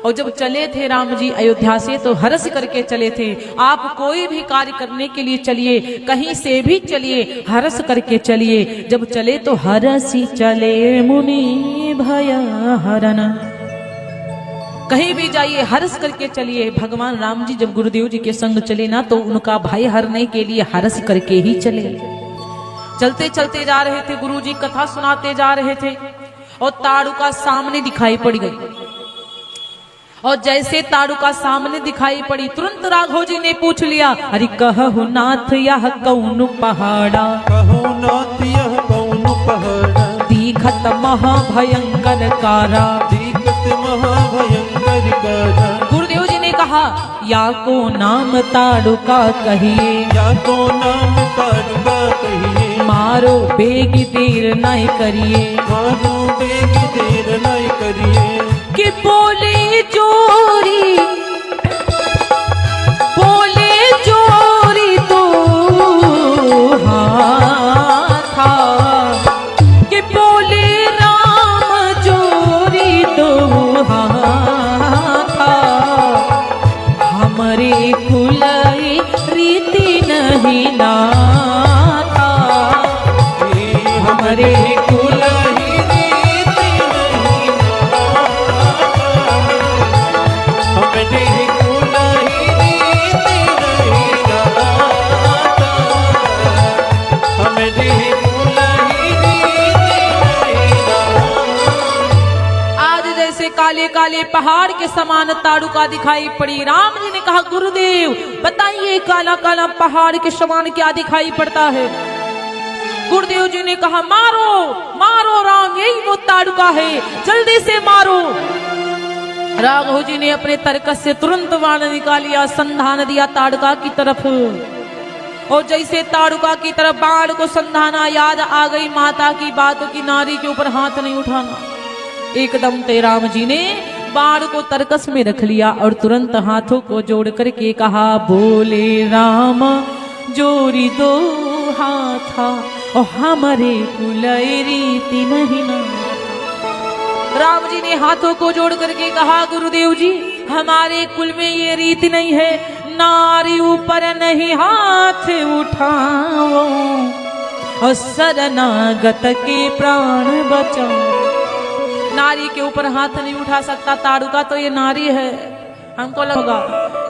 और जब चले थे राम जी अयोध्या से तो हर्ष करके चले थे। आप कोई भी कार्य करने के लिए चलिए, कहीं से भी चलिए, हर्ष करके चलिए। जब चले तो हर्षि चले मुनि भय हरन। कहीं भी जाइए हर्ष करके चलिए। भगवान राम जी जब गुरुदेव जी के संग चले ना तो उनका भय हरने के लिए हर्ष करके ही चले। चलते चलते जा रहे थे, गुरु जी कथा सुनाते जा रहे थे और ताड़ुका सामने दिखाई पड़ गई। और जैसे ताड़ुका सामने दिखाई पड़ी, तुरंत राघव जी ने पूछ लिया, अरे कहु नाथ यह कौन पहाड़ा, कहु नाथ यह कौन पहाड़ा, दीखत महाभयंकर कारा, दीखत महाभयंकर कारा। गुरुदेव जी ने कहा या को नाम ताड़ुका कहिए, या को नाम ताड़ुका कहिए, मारो बेग देर नहीं करिए, मारो बेग देर नहीं करिए। कि बोले चोरी, बोले चोरी तो हाँ था, कि बोले राम चोरी तो हाँ था, हमारे हमारे कुल ही रीति नहीं नाता, हमारे कुल ही रीति नहीं नाता, हमारे कुल ही रीति नहीं नाता। आज जैसे काले काले पहाड़ के समान ताड़ुका दिखाई पड़ी। राम जी ने कहा गुरुदेव बताइए काला काला पहाड़ के समान क्या दिखाई पड़ता है। गुरुदेव जी ने कहा मारो मारो राम, यही वो ताड़ुका है, जल्दी से मारो। राघव जी ने अपने तरकस से तुरंत बाण निकालिया, संधान दिया ताड़ुका की तरफ। और जैसे ताड़ुका की तरफ बाण को संधाना, याद आ गई माता की बातों की, नारी के ऊपर हाथ नहीं उठाना। एकदम ते राम जी ने बाण को तरकस में रख लिया और तुरंत हाथों को जोड़ करके कहा बोले राम जोड़ी दो हाथा और हमारे कुलय रीति नहीं ना। राम जी ने हाथों को जोड़ करके कहा गुरुदेव जी हमारे कुल में ये रीति नहीं है, नारी ऊपर नहीं हाथ उठाओ और शरणागत के प्राण बचाओ। नारी के ऊपर हाथ नहीं उठा सकता ताड़ुका, तो ये नारी है। हमको लगा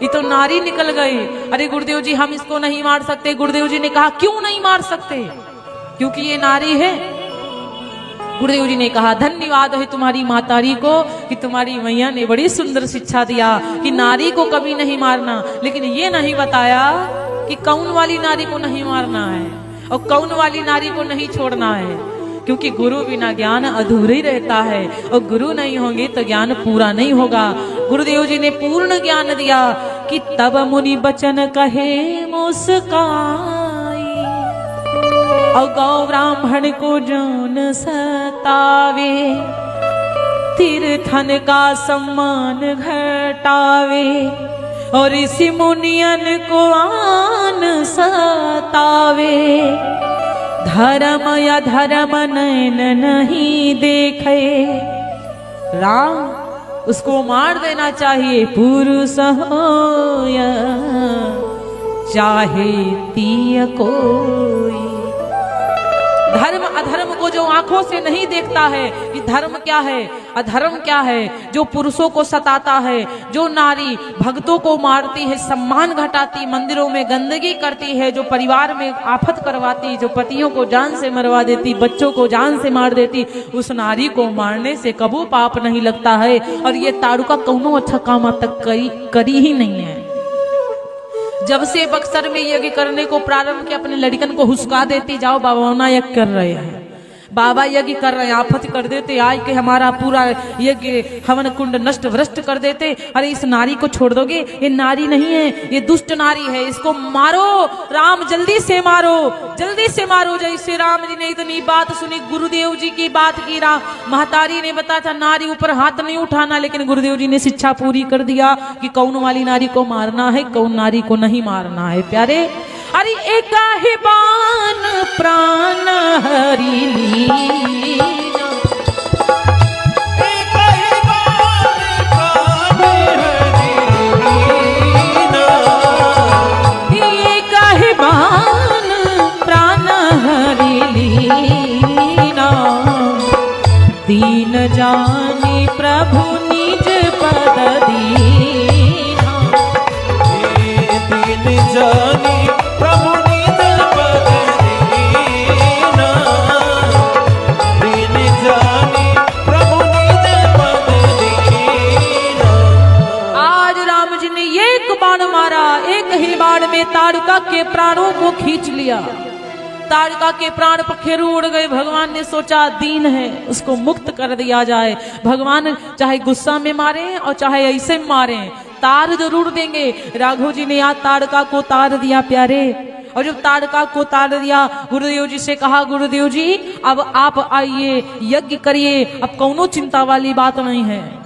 ये तो नारी निकल गई। अरे गुरुदेव जी हम इसको नहीं मार सकते। गुरुदेव जी ने कहा क्यों नहीं मार सकते, क्योंकि ये नारी है। गुरुदेव जी ने कहा धन्यवाद है तुम्हारी मातारी को कि तुम्हारी मैया ने बड़ी सुंदर शिक्षा दिया कि नारी को कभी नहीं मारना, लेकिन ये नहीं बताया कि कौन वाली नारी को नहीं मारना है और कौन वाली नारी को नहीं छोड़ना है, क्योंकि गुरु बिना ज्ञान अधूरा ही रहता है और गुरु नहीं होंगे तो ज्ञान पूरा नहीं होगा। गुरुदेव जी ने पूर्ण ज्ञान दिया कि तब मुनि बचन कहे मुस्काई और गौ ब्राह्मण को जौन सतावे, तीर्थन का सम्मान घटावे और ऋषि मुनियन को आन सतावे। धर्म या धर्म नैन नहीं देखे, राम उसको मार देना चाहिए, पुरुष हो या चाहे तीय कोई। धर्म अधर्म को जो आंखों से नहीं देखता है कि धर्म क्या है अधर्म क्या है, जो पुरुषों को सताता है, जो नारी भक्तों को मारती है, सम्मान घटाती, मंदिरों में गंदगी करती है, जो परिवार में आफत करवाती, जो पतियों को जान से मरवा देती, बच्चों को जान से मार देती, उस नारी को मारने से कबू पाप नहीं लगता है। और ये ताड़ुका कौनो अच्छा काम तक करी ही नहीं है। जब से बक्सर में यज्ञ करने को प्रारंभ किया अपने लड़कन को हुस्का देती, जाओ बाबा यज्ञ कर रहे हैं, बाबा यज्ञ कर रहे हैं, आफत कर देते, आज के हमारा पूरा यज्ञ हवन कुंड नष्ट भ्रष्ट कर देते। अरे इस नारी को छोड़ दोगे, ये नारी नहीं है, ये दुष्ट नारी है, इसको मारो राम, जल्दी से मारो, जल्दी से मारो। जैसे राम जी ने इतनी बात सुनी, गुरुदेव जी की बात की, राम महतारी ने बताया था नारी ऊपर हाथ नहीं उठाना, लेकिन गुरुदेव जी ने शिक्षा पूरी कर दिया कि कौन वाली नारी को मारना है, कौन नारी को नहीं मारना है। प्यारे अरे एक ही बान प्राण हरि लीना, एक ही बान प्राण हरि लीना, एक ही बान प्राण हरि लीना। दीन जानी प्रभु निज पद दीना, दीन जानी प्रभु निज पद दीना, दीन जानी प्रभु निज पद दीना। आज राम जी ने एक बाण मारा, एक ही बाण में ताड़ुका के प्राणों को खींच लिया। ताड़ुका के प्राण पखेरु उड़ गए। भगवान ने सोचा दीन है, उसको मुक्त कर दिया जाए। भगवान चाहे गुस्सा में मारे और चाहे ऐसे मारे, तार जरूर देंगे। राघव जी ने आज ताड़ुका को तार दिया प्यारे, और जब ताड़ुका को तार दिया, गुरुदेव जी से कहा गुरुदेव जी अब आप आइए, यज्ञ करिए, अब कौनो चिंता वाली बात नहीं है।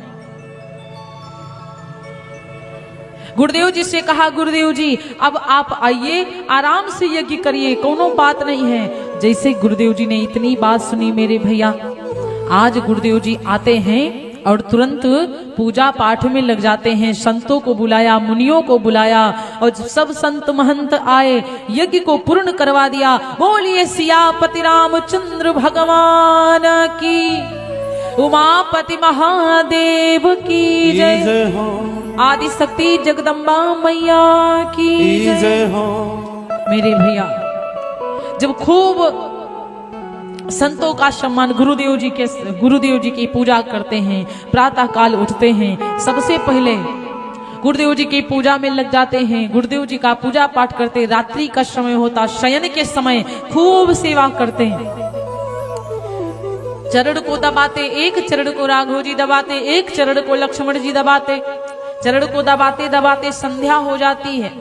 गुरुदेव जी से कहा गुरुदेव जी अब आप आइए, आराम से यज्ञ करिए, कोनो बात नहीं है। जैसे गुरुदेव जी ने इतनी बात सुनी मेरे भैया, आज गुरुदेव जी आते हैं और तुरंत पूजा पाठ में लग जाते हैं। संतों को बुलाया, मुनियों को बुलाया और सब संत महंत आए, यज्ञ को पूर्ण करवा दिया। बोलिए सियापति रामचंद्र भगवान की, उमापति महादेव की जय हो, आदि शक्ति जगदम्बा मैया की जय हो। मेरे भैया, जब खूब संतों का सम्मान, गुरुदेव जी की पूजा करते हैं, प्रातः काल उठते हैं, सबसे पहले गुरुदेव जी की पूजा में लग जाते हैं, गुरुदेव जी का पूजा पाठ करते। रात्रि का समय होता, शयन के समय खूब सेवा करते हैं। चरण को दबाते, एक चरण को राघव जी दबाते, एक चरण को लक्ष्मण जी दबाते। चरण को दबाते दबाते संध्या हो जाती है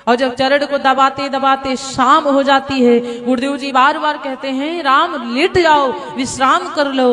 और जब चरण को दबाते दबाते शाम हो जाती है, गुरुदेव जी बार बार कहते हैं राम लेट जाओ, विश्राम कर लो।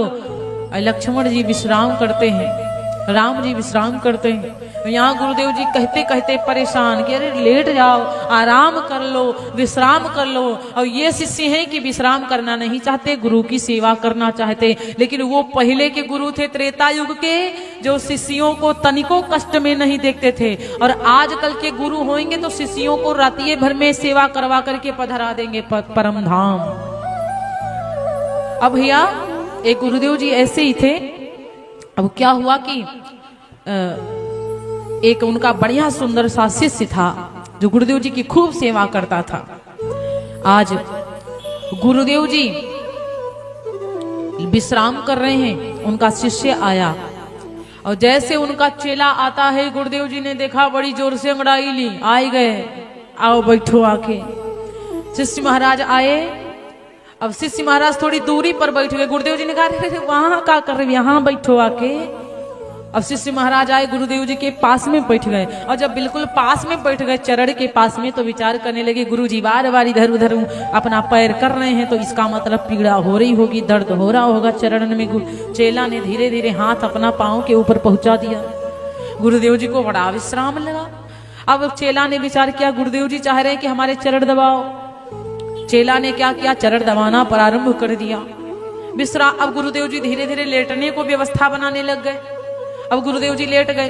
लक्ष्मण जी विश्राम करते हैं, राम जी विश्राम करते हैं। यहाँ गुरुदेव जी कहते कहते परेशान कि अरे लेट जाओ, आराम कर लो, विश्राम कर लो। और ये शिष्य हैं कि विश्राम करना नहीं चाहते, गुरु की सेवा करना चाहते। लेकिन वो पहले के गुरु थे त्रेता युग के, जो शिष्यों को तनिको कष्ट में नहीं देखते थे। और आजकल के गुरु होंगे तो शिष्यों को रातिये भर में सेवा करवा करके पधरा देंगे परम धाम। अब भैया एक गुरुदेव जी ऐसे ही थे। अब क्या हुआ कि एक उनका बढ़िया सुंदर सा शिष्य था जो गुरुदेव जी की खूब सेवा करता था। आज गुरुदेव जी विश्राम कर रहे हैं, उनका शिष्य आया और जैसे उनका चेला आता है, गुरुदेव जी ने देखा, बड़ी जोर से अंगड़ाई ली, आए गए, आओ बैठो आके। शिष्य महाराज आए। अब शिष्य महाराज थोड़ी दूरी पर बैठ गए। गुरुदेव जी ने कहा वहां क्या कर रहे, यहाँ बैठो आके। अब शिष्य महाराज आए, गुरुदेव जी के पास में बैठ गए और जब बिल्कुल पास में बैठ गए, चरण के पास में, तो विचार करने लगे गुरु जी बार बार इधर उधर अपना पैर कर रहे हैं, तो इसका मतलब पीड़ा हो रही होगी, दर्द हो रहा होगा चरण में। चेला ने धीरे धीरे हाथ अपना पांव के ऊपर पहुंचा दिया। गुरुदेव जी को बड़ा विश्राम लगा। अब चेला ने विचार किया, गुरुदेव जी चाह रहे हैं कि हमारे चरण दबाओ। चेला ने क्या किया, चरण दबाना प्रारंभ कर दिया। विश्राम। अब गुरुदेव जी धीरे धीरे लेटने को व्यवस्था बनाने लग गए। अब गुरुदेव जी लेट गए।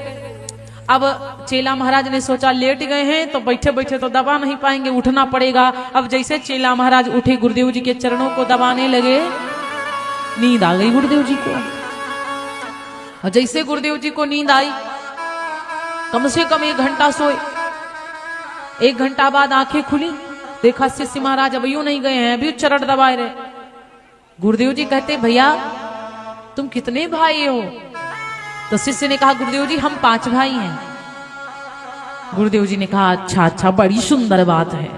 अब चेला महाराज ने सोचा लेट गए हैं तो बैठे बैठे तो दबा नहीं पाएंगे, उठना पड़ेगा। अब जैसे चेला महाराज उठे, गुरुदेव जी के चरणों को दबाने लगे, नींद आ गई गुरुदेव जी को। और जैसे गुरुदेव जी को नींद आई, कम से कम 1 घंटा सोए। 1 घंटा बाद आंखें खुली, देखा शिष्य महाराज अब यूं नहीं गए हैं, अभी चरण दबाए रहे। गुरुदेव जी कहते, भैया तुम कितने भाई हो? तो शिष्य ने कहा, गुरुदेव जी हम 5 भाई हैं। गुरुदेव जी ने कहा, अच्छा अच्छा, बड़ी सुंदर बात है।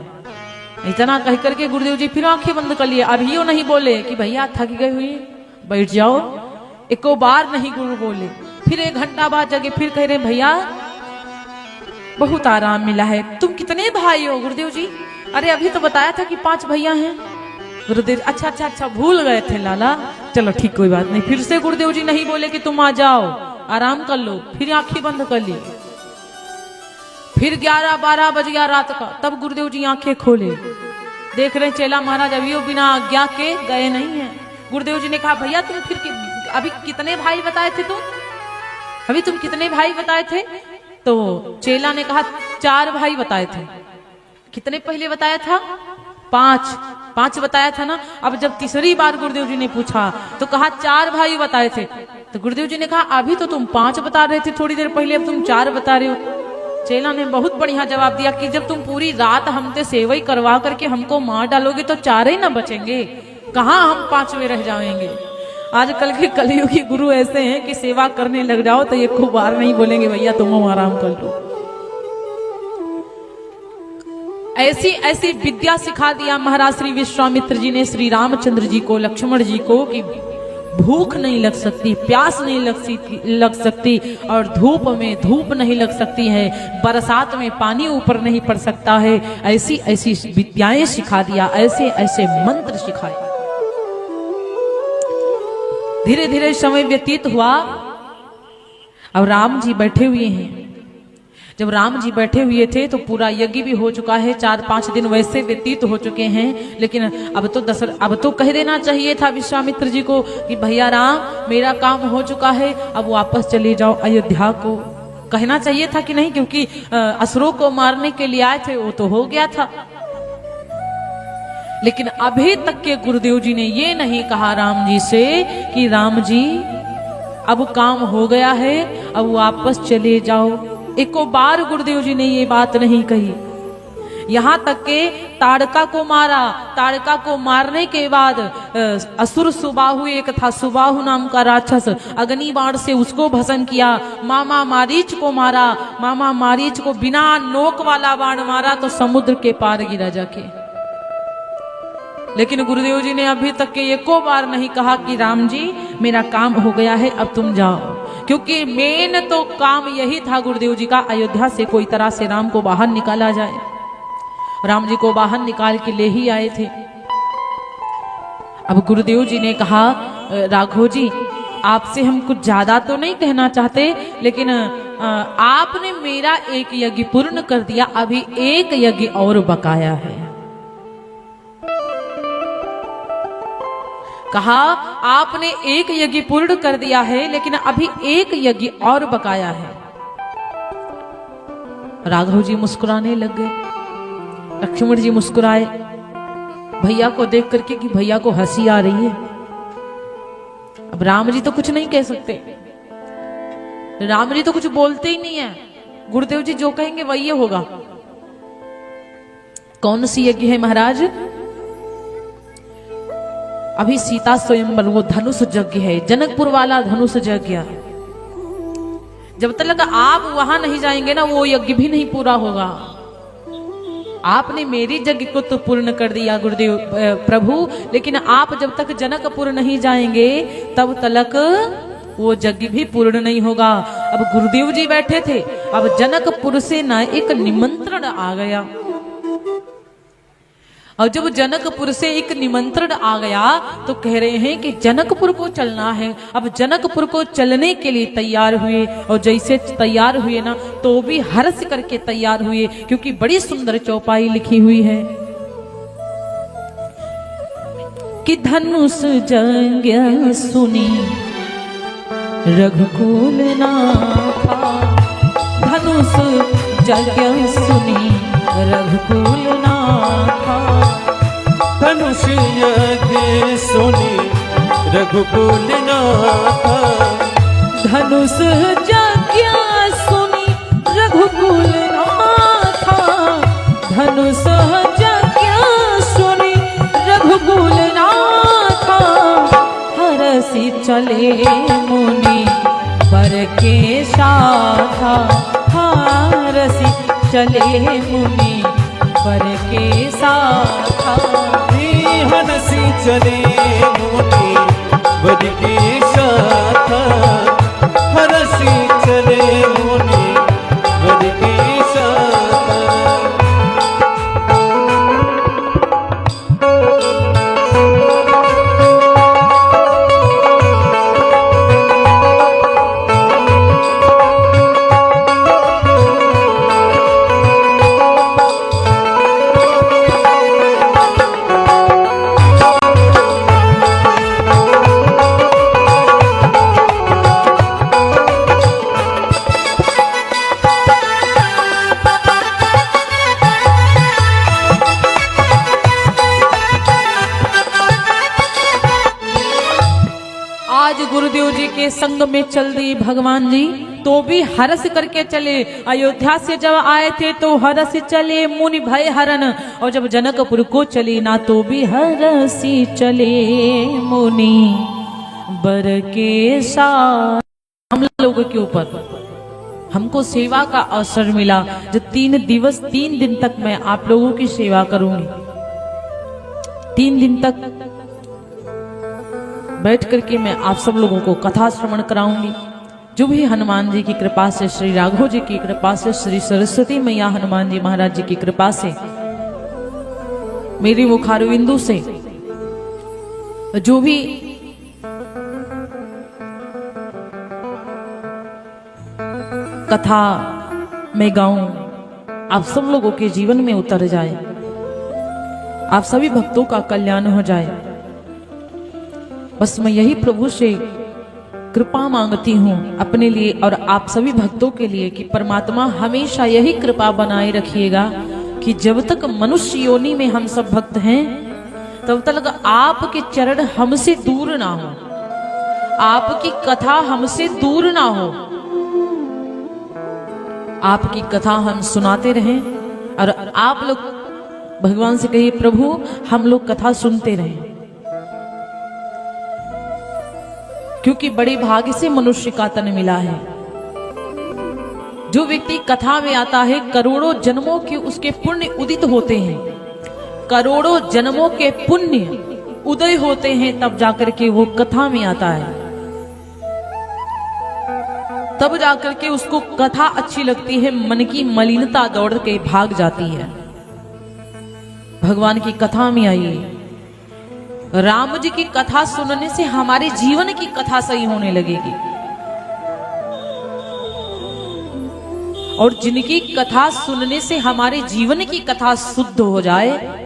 इतना कह करके गुरुदेव जी फिर आंखें बंद कर लिए। अभी वो नहीं बोले कि भैया थक गए हुए बैठ जाओ, एको बार नहीं गुरु बोले। फिर 1 घंटा बाद जगे, फिर कह रहे भैया बहुत आराम मिला है। तुम कितने भाई हो? गुरुदेव जी अरे अभी तो बताया था कि 5 भैया हैं। गुरुदेव अच्छा अच्छा अच्छा, भूल गए थे लाला, चलो ठीक कोई बात नहीं। फिर से गुरुदेव जी नहीं बोले कि तुम आ जाओ, आराम कर लो। फिर आंखें बंद कर ली। फिर 11-12 बज गया रात का, तब गुरुदेव जी आंखें खोले, देख रहे चेला महाराज अभी वो बिना आज्ञा के गए नहीं है। गुरुदेव जी ने कहा, भैया तुम फिर अभी कितने भाई बताए थे तुम? अभी तुम कितने भाई बताए थे? तो चेला ने कहा 4 भाई बताए थे। कितने पहले बताया था? 5 बताया था ना। अब जब तीसरी बार गुरुदेव जी ने पूछा तो कहा 4 भाई बताए थे। तो गुरुदेव जी ने कहा अभी तो तुम 5 बता रहे थे थोड़ी देर पहले, अब तुम 4 बता रहे हो। चेला ने बहुत बढ़िया जवाब दिया कि जब तुम पूरी रात हमसे सेवई करवा करके हमको मार डालोगे तो 4 ही ना बचेंगे, कहाँ हम 5वें रह जाएंगे। आजकल के कलयुगी गुरु ऐसे हैं कि सेवा करने लग जाओ तो ये खूब बार नहीं बोलेंगे भैया तुम आराम कर लो। ऐसी ऐसी विद्या सिखा दिया महाराज श्री विश्वामित्र जी ने श्री रामचंद्र जी को, लक्ष्मण जी को, कि भूख नहीं लग सकती, प्यास नहीं लग सकती और धूप में धूप नहीं लग सकती है, बरसात में पानी ऊपर नहीं पड़ सकता है। ऐसी ऐसी विद्याएं सिखा दिया, ऐसे ऐसे मंत्र सिखाए। धीरे धीरे समय व्यतीत हुआ और राम जी बैठे हुए हैं। जब राम जी बैठे हुए थे तो पूरा यज्ञ भी हो चुका है, 4-5 दिन वैसे व्यतीत हो चुके हैं, लेकिन अब तो कह देना चाहिए था विश्वामित्र जी को कि भैया राम मेरा काम हो चुका है, अब वापस चले जाओ अयोध्या को। कहना चाहिए था कि नहीं, क्योंकि असुरों को मारने के लिए आए थे, वो तो हो गया था। लेकिन अभी तक के गुरुदेव जी ने ये नहीं कहा राम जी से कि राम जी अब काम हो गया है, अब वापस चले जाओ। एको बार गुरुदेव जी ने ये बात नहीं कही। यहां तक के ताड़का को मारा, ताड़का को मारने के बाद असुर सुबाहु, एक था सुबाहु नाम का राक्षस, अग्नि बाण से उसको भस्म किया। मामा मारीच को मारा, मामा मारीच को बिना नोक वाला बाण मारा तो समुद्र के पार गिरा जाके। लेकिन गुरुदेव जी ने अभी तक के एको बार नहीं कहा कि राम जी मेरा काम हो गया है, अब तुम जाओ, क्योंकि मेन तो काम यही था गुरुदेव जी का, अयोध्या से कोई तरह से राम को बाहर निकाला जाए। राम जी को बाहर निकाल के ले ही आए थे। अब गुरुदेव जी ने कहा राघव जी आपसे हम कुछ ज्यादा तो नहीं कहना चाहते, लेकिन आपने मेरा एक यज्ञ पूर्ण कर दिया, अभी एक यज्ञ और बकाया है। कहा आपने एक यज्ञ पूर्ण कर दिया है, लेकिन अभी एक यज्ञ और बकाया है। राघव जी मुस्कुराने लग गए, लक्ष्मण जी मुस्कुराए भैया को देख करके कि भैया को हंसी आ रही है। अब राम जी तो कुछ नहीं कह सकते, राम जी तो कुछ बोलते ही नहीं है। गुरुदेव जी जो कहेंगे वही होगा। कौन सी यज्ञ है महाराज? अभी सीता स्वयंवर, वो धनुष यज्ञ है, जनकपुर वाला धनुष यज्ञ। जब तक आप वहां नहीं जाएंगे ना, वो यज्ञ भी नहीं पूरा होगा। आपने मेरी यज्ञ को तो पूर्ण कर दिया गुरुदेव प्रभु, लेकिन आप जब तक जनकपुर नहीं जाएंगे तब तक वो यज्ञ भी पूर्ण नहीं होगा। अब गुरुदेव जी बैठे थे, अब जनकपुर से ना एक निमंत्रण आ गया, और जब जनकपुर से एक निमंत्रण आ गया तो कह रहे हैं कि जनकपुर को चलना है। अब जनकपुर को चलने के लिए तैयार हुए, और जैसे तैयार हुए ना तो भी हर्ष करके तैयार हुए, क्योंकि बड़ी सुंदर चौपाई लिखी हुई है कि धनुष यज्ञ सुनी रघुकुल नाथा, धनुष यज्ञ सुनी रघुकुल नाथा, धनुष यज्ञ सुनी रघुकुल नाथा, धनुष यज्ञ सुनी रघुकुल नाथा, धनुष यज्ञ सुनी रघुकुल नाथा, हरसि चले मुनि वर के साथा, हरसि चले मुनि वर के साथा, हंसी चले मुनि वर के साथा, हंसी चले मुनि वर के साथा। गुरुदेव जी के संग में चल दी भगवान जी, तो भी हरस करके चले। अयोध्या से जब आए थे तो हरस चले मुनि भय हरन, और जब जनकपुर को चले ना तो भी हरसी चले मुनि बर के साथ। हम लोगों के ऊपर हमको सेवा का अवसर मिला, जो 3 दिन तक मैं आप लोगों की सेवा करूंगी। 3 दिन तक बैठ करके मैं आप सब लोगों को कथा श्रवण कराऊंगी। जो भी हनुमान जी की कृपा से, श्री राघव जी की कृपा से, श्री सरस्वती मैया हनुमान जी महाराज जी की कृपा से, मेरी मुखारविंदु से जो भी कथा मैं गाऊं, आप सब लोगों के जीवन में उतर जाए, आप सभी भक्तों का कल्याण हो जाए। बस मैं यही प्रभु से कृपा मांगती हूं अपने लिए और आप सभी भक्तों के लिए कि परमात्मा हमेशा यही कृपा बनाए रखिएगा कि जब तक मनुष्य योनि में हम सब भक्त हैं तब तक आपके चरण हमसे दूर ना हो, आपकी कथा हमसे दूर ना हो, आपकी कथा हम सुनाते रहें और आप लोग भगवान से कहिए प्रभु हम लोग कथा सुनते रहें, क्योंकि बड़े भाग्य से मनुष्य का तन मिला है। जो व्यक्ति कथा में आता है करोड़ों जन्मों के उसके पुण्य उदित होते हैं, करोड़ों जन्मों के पुण्य उदय होते हैं, तब जाकर के वो कथा में आता है, तब जाकर के उसको कथा अच्छी लगती है, मन की मलिनता दौड़ के भाग जाती है। भगवान की कथा में आइए, राम जी की कथा सुनने से हमारे जीवन की कथा सही होने लगेगी, और जिनकी कथा सुनने से हमारे जीवन की कथा शुद्ध हो जाए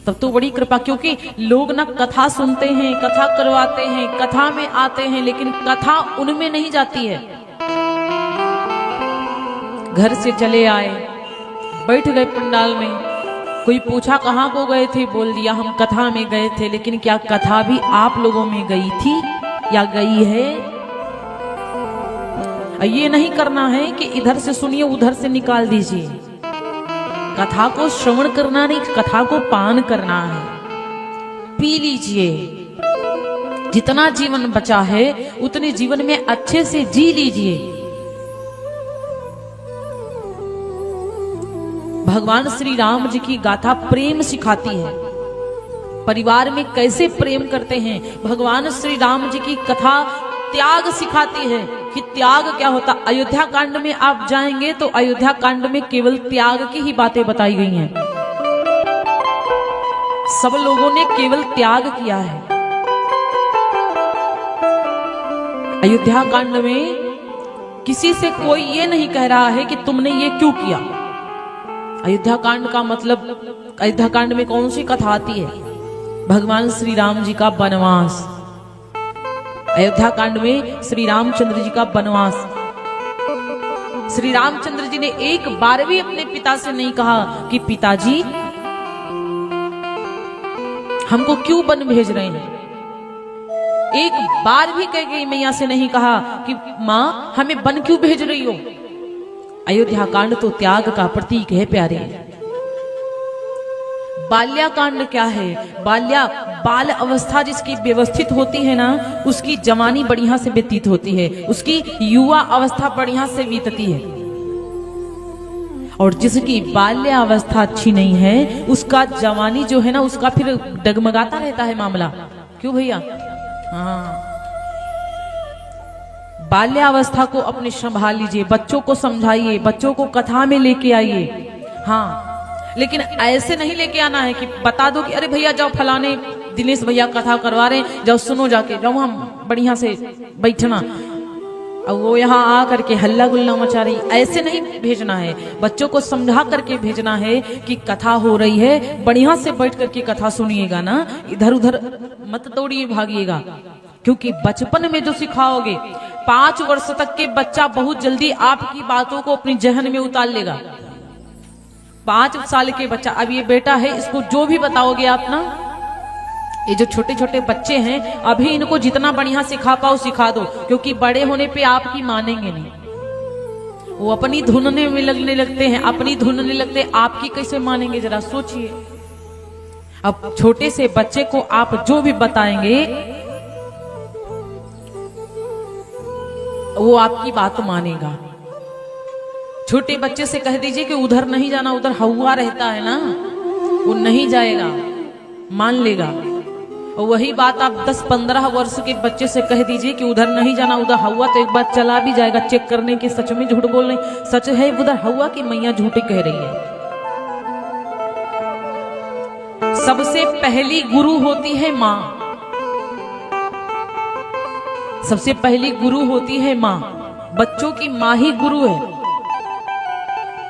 तब तो बड़ी कृपा। क्योंकि लोग ना कथा सुनते हैं, कथा करवाते हैं, कथा में आते हैं, लेकिन कथा उनमें नहीं जाती है। घर से चले आए, बैठ गए पंडाल में, कोई पूछा कहाँ को गए थे, बोल दिया हम कथा में गए थे, लेकिन क्या कथा भी आप लोगों में गई थी या गई है? ये नहीं करना है कि इधर से सुनिए उधर से निकाल दीजिए। कथा को श्रवण करना नहीं, कथा को पान करना है, पी लीजिए। जितना जीवन बचा है उतने जीवन में अच्छे से जी लीजिए। भगवान श्री राम जी की गाथा प्रेम सिखाती है, परिवार में कैसे प्रेम करते हैं। भगवान श्री राम जी की कथा त्याग सिखाती है कि त्याग क्या होता। अयोध्या कांड में आप जाएंगे तो अयोध्या कांड में केवल त्याग की ही बातें बताई गई हैं। सब लोगों ने केवल त्याग किया है। अयोध्या कांड में किसी से कोई ये नहीं कह रहा है कि तुमने ये क्यों किया। अयोध्या कांड का मतलब, अयोध्या कांड में कौन सी कथा आती है? भगवान श्री राम जी का वनवास। अयोध्या कांड में श्री रामचंद्र जी का वनवास। श्री रामचंद्र जी ने एक बार भी अपने पिता से नहीं कहा कि पिताजी हमको क्यों वन भेज रहे हैं। एक बार भी कैकेयी मैया से नहीं कहा कि मां हमें वन क्यों भेज रही हो। अयोध्या कांड तो त्याग का प्रतीक है प्यारे। बाल्याकांड क्या है? बाल अवस्था जिसकी व्यवस्थित होती है ना, उसकी जवानी बढ़िया से व्यतीत होती है, उसकी युवा अवस्था बढ़िया से बीतती है। और जिसकी बाल्य अवस्था अच्छी नहीं है उसका जवानी जो है ना, उसका फिर डगमगाता रहता है मामला। क्यों भैया? हाँ, बाल्यावस्था को अपने संभाल लीजिए, बच्चों को समझाइए, बच्चों को कथा में लेके आइए। हाँ, लेकिन ऐसे नहीं लेके आना है कि बता दो कि अरे भैया जाओ फलाने दिनेश भैया कथा करवा रहे हैं, जाओ सुनो, जाके जाओ हम बढ़िया से बैठना, और वो यहाँ आ करके हल्ला गुल्ला मचा रही। ऐसे नहीं भेजना है, बच्चों को समझा करके भेजना है कि कथा हो रही है, बढ़िया से बैठ करके कथा सुनिएगा ना, इधर उधर मत दौड़िए भागिएगा। क्योंकि बचपन में जो सिखाओगे, 5 वर्ष तक के बच्चा बहुत जल्दी आपकी बातों को अपनी जहन में उतार लेगा। 5 साल के बच्चा, अब ये बेटा है, इसको जो भी बताओगे आप ना, ये जो छोटे छोटे बच्चे हैं अभी इनको जितना बढ़िया सिखा पाओ सिखा दो, क्योंकि बड़े होने पे आपकी मानेंगे नहीं। वो अपनी धुनने में लगने लगते हैं, अपनी धुनने लगते हैं, आपकी कैसे मानेंगे जरा सोचिए। अब छोटे से बच्चे को आप जो भी बताएंगे वो आपकी बात मानेगा। छोटे बच्चे से कह दीजिए कि उधर नहीं जाना, उधर हवा रहता है ना, वो नहीं जाएगा, मान लेगा। और वही बात आप 10-15 वर्ष के बच्चे से कह दीजिए कि उधर नहीं जाना, उधर हवा, तो एक बार चला भी जाएगा चेक करने की सच में झूठ बोल रहे, सच है उधर हवा की मैया झूठी कह रही है। सबसे पहली गुरु होती है माँ, सबसे पहली गुरु होती है माँ। बच्चों की माँ ही गुरु है।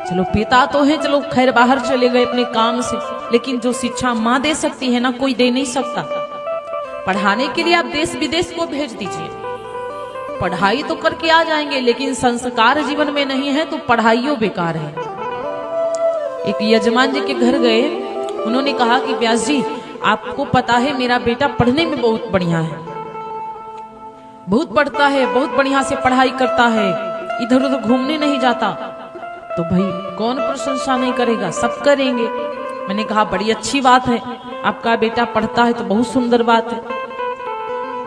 चलो पिता तो है, चलो खैर बाहर चले गए अपने काम से, लेकिन जो शिक्षा माँ दे सकती है ना, कोई दे नहीं सकता। पढ़ाने के लिए आप देश विदेश को भेज दीजिए, पढ़ाई तो करके आ जाएंगे, लेकिन संस्कार जीवन में नहीं है तो पढ़ाइयों बेकार है। एक यजमान जी के घर गए, उन्होंने कहा कि व्यास जी आपको पता है मेरा बेटा पढ़ने में बहुत बढ़िया है, बहुत पढ़ता है, बहुत बढ़िया से पढ़ाई करता है, इधर उधर घूमने नहीं जाता। तो भाई कौन प्रशंसा नहीं करेगा, सब करेंगे। मैंने कहा बड़ी अच्छी बात है, आपका बेटा पढ़ता है तो बहुत सुंदर बात है,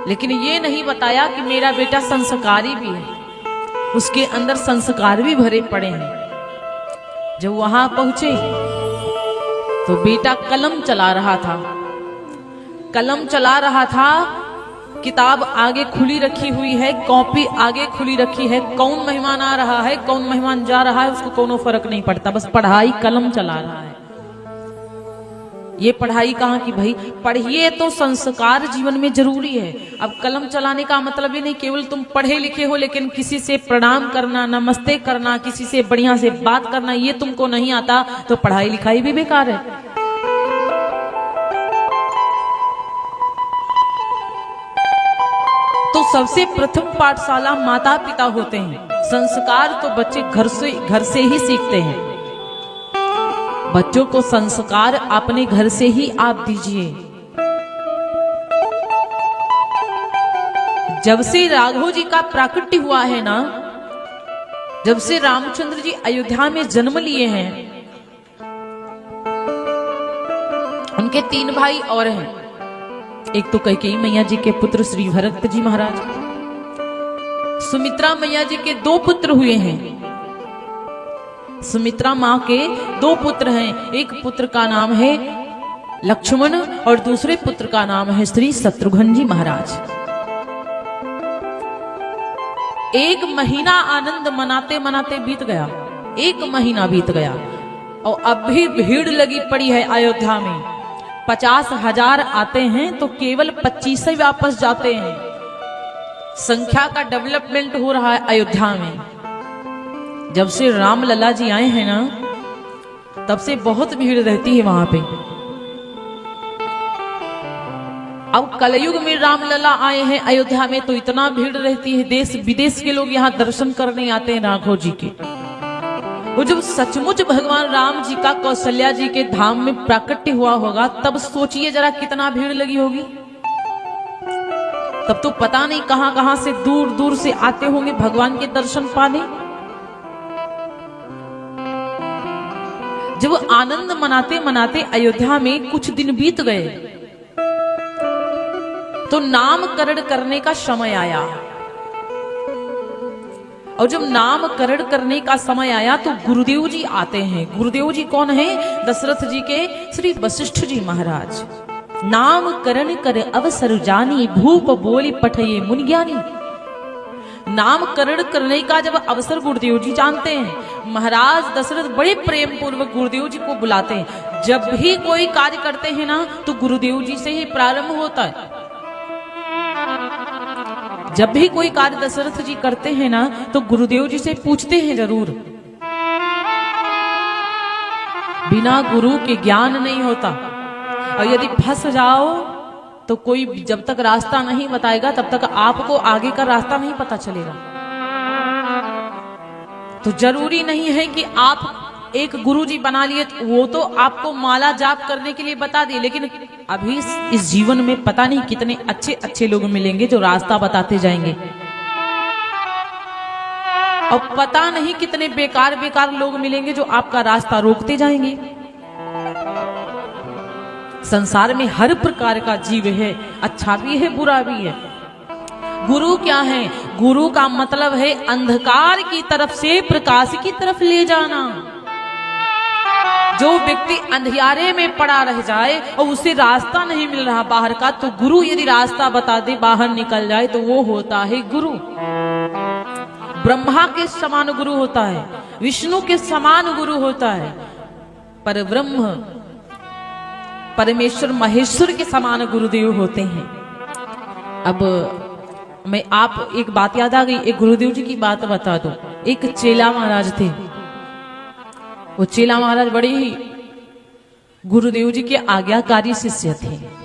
लेकिन ये नहीं बताया कि मेरा बेटा संस्कारी भी है, उसके अंदर संस्कार भी भरे पड़े हैं। जब वहां पहुंचे तो बेटा कलम चला रहा था, कलम चला रहा था, किताब आगे खुली रखी हुई है, कॉपी आगे खुली रखी है, कौन मेहमान आ रहा है कौन मेहमान जा रहा है उसको कोनो फर्क नहीं पड़ता, बस पढ़ाई कलम चला रहा है। ये पढ़ाई कहाँ की भाई, पढ़िए तो संस्कार जीवन में जरूरी है। अब कलम चलाने का मतलब ही नहीं केवल तुम पढ़े लिखे हो, लेकिन किसी से प्रणाम करना, नमस्ते करना, किसी से बढ़िया से बात करना ये तुमको नहीं आता तो पढ़ाई लिखाई भी बेकार है। तो सबसे प्रथम पाठशाला माता पिता होते हैं। संस्कार तो बच्चे घर से ही सीखते हैं। बच्चों को संस्कार अपने घर से ही आप दीजिए। जब से राघव जी का प्राकट्य हुआ है ना, जब से रामचंद्र जी अयोध्या में जन्म लिए हैं, उनके 3 भाई और हैं। एक तो कैकेयी मैया जी के पुत्र श्री भरत जी महाराज, सुमित्रा मैया जी के 2 पुत्र हुए हैं। सुमित्रा माँ के 2 पुत्र हैं, एक पुत्र का नाम है लक्ष्मण और दूसरे पुत्र का नाम है श्री शत्रुघ्न जी महाराज। 1 महीना आनंद मनाते मनाते बीत गया, 1 महीना बीत गया और अब भी भीड़ लगी पड़ी है अयोध्या में। 50,000 आते हैं तो केवल 25 ही वापस जाते हैं। संख्या का डेवलपमेंट हो रहा है अयोध्या में। जब से राम लला जी आए हैं ना, तब से बहुत भीड़ रहती है वहां पे। अब कलयुग में राम लला आए हैं अयोध्या में तो इतना भीड़ रहती है, देश विदेश के लोग यहाँ दर्शन करने आते हैं राघव जी के। वो जब सचमुच भगवान राम जी का कौशल्या जी के धाम में प्राकट्य हुआ होगा, तब सोचिए जरा कितना भीड़ लगी होगी। तब तो पता नहीं कहां कहां से दूर दूर से आते होंगे भगवान के दर्शन पाने। जब आनंद मनाते मनाते अयोध्या में कुछ दिन बीत गए तो नामकरण करने का समय आया। और जब नामकरण करने का समय आया तो गुरुदेव जी आते हैं। गुरुदेव जी कौन है? दशरथ जी के श्री वशिष्ठ जी महाराज। नामकरण कर अवसर जानी, भूप बोली पठये मुनि ज्ञानी। नामकरण करने का जब अवसर गुरुदेव जी जानते हैं, महाराज दशरथ बड़े प्रेम पूर्वक गुरुदेव जी को बुलाते हैं। जब भी कोई कार्य करते हैं ना तो गुरुदेव जी से ही प्रारंभ होता है। जब भी कोई कार्य दशरथ जी करते हैं ना तो गुरुदेव जी से पूछते हैं जरूर। बिना गुरु के ज्ञान नहीं होता, और यदि फंस जाओ तो कोई जब तक रास्ता नहीं बताएगा तब तक आपको आगे का रास्ता नहीं पता चलेगा। तो जरूरी नहीं है कि आप एक गुरु जी बना लिए, वो तो आपको माला जाप करने के लिए बता दिए, लेकिन अभी इस जीवन में पता नहीं कितने अच्छे अच्छे लोग मिलेंगे जो रास्ता बताते जाएंगे, और पता नहीं कितने बेकार बेकार लोग मिलेंगे जो आपका रास्ता रोकते जाएंगे। संसार में हर प्रकार का जीव है, अच्छा भी है बुरा भी है। गुरु क्या है? गुरु का मतलब है अंधकार की तरफ से प्रकाश की तरफ ले जाना। जो व्यक्ति अंधियारे में पड़ा रह जाए और उसे रास्ता नहीं मिल रहा बाहर का, तो गुरु यदि रास्ता बता दे बाहर निकल जाए तो वो होता है गुरु। ब्रह्मा के समान गुरु होता है, विष्णु के समान गुरु होता है, पर ब्रह्म परमेश्वर महेश्वर के समान गुरुदेव होते हैं। अब मैं आप एक बात याद आ गई, एक गुरुदेव जी की बात बता दो। एक चेला महाराज थे, वो चेला महाराज बड़े ही गुरुदेव जी के आज्ञाकारी शिष्य थे।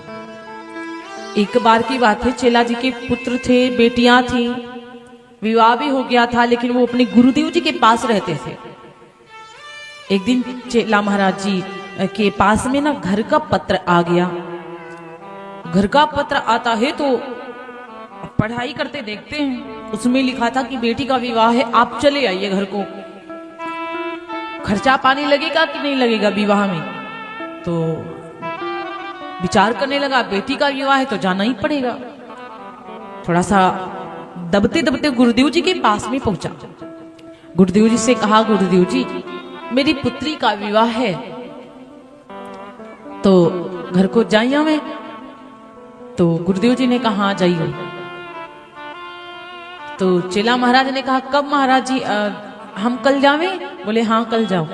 एक बार की बात है, चेला जी के पुत्र थे, बेटियां थी, विवाह भी हो गया था, लेकिन वो अपने गुरुदेव जी के पास रहते थे। एक दिन चेला महाराज जी के पास में ना घर का पत्र आ गया। घर का पत्र आता है तो पढ़ाई करते देखते हैं, उसमें लिखा था कि बेटी का विवाह है, आप चले आइए घर को। खर्चा पानी लगेगा कि नहीं लगेगा विवाह में, तो विचार करने लगा बेटी का विवाह है तो जाना ही पड़ेगा। थोड़ा सा दबते दबते गुरुदेव जी के पास में पहुंचा। गुरुदेव जी से कहा, गुरुदेव जी मेरी पुत्री का विवाह है तो घर को जाइए मैं। तो गुरुदेव जी ने कहा जाइए। तो चेला महाराज ने कहा, कब महाराज जी हम कल जावे? बोले हाँ कल जाओ।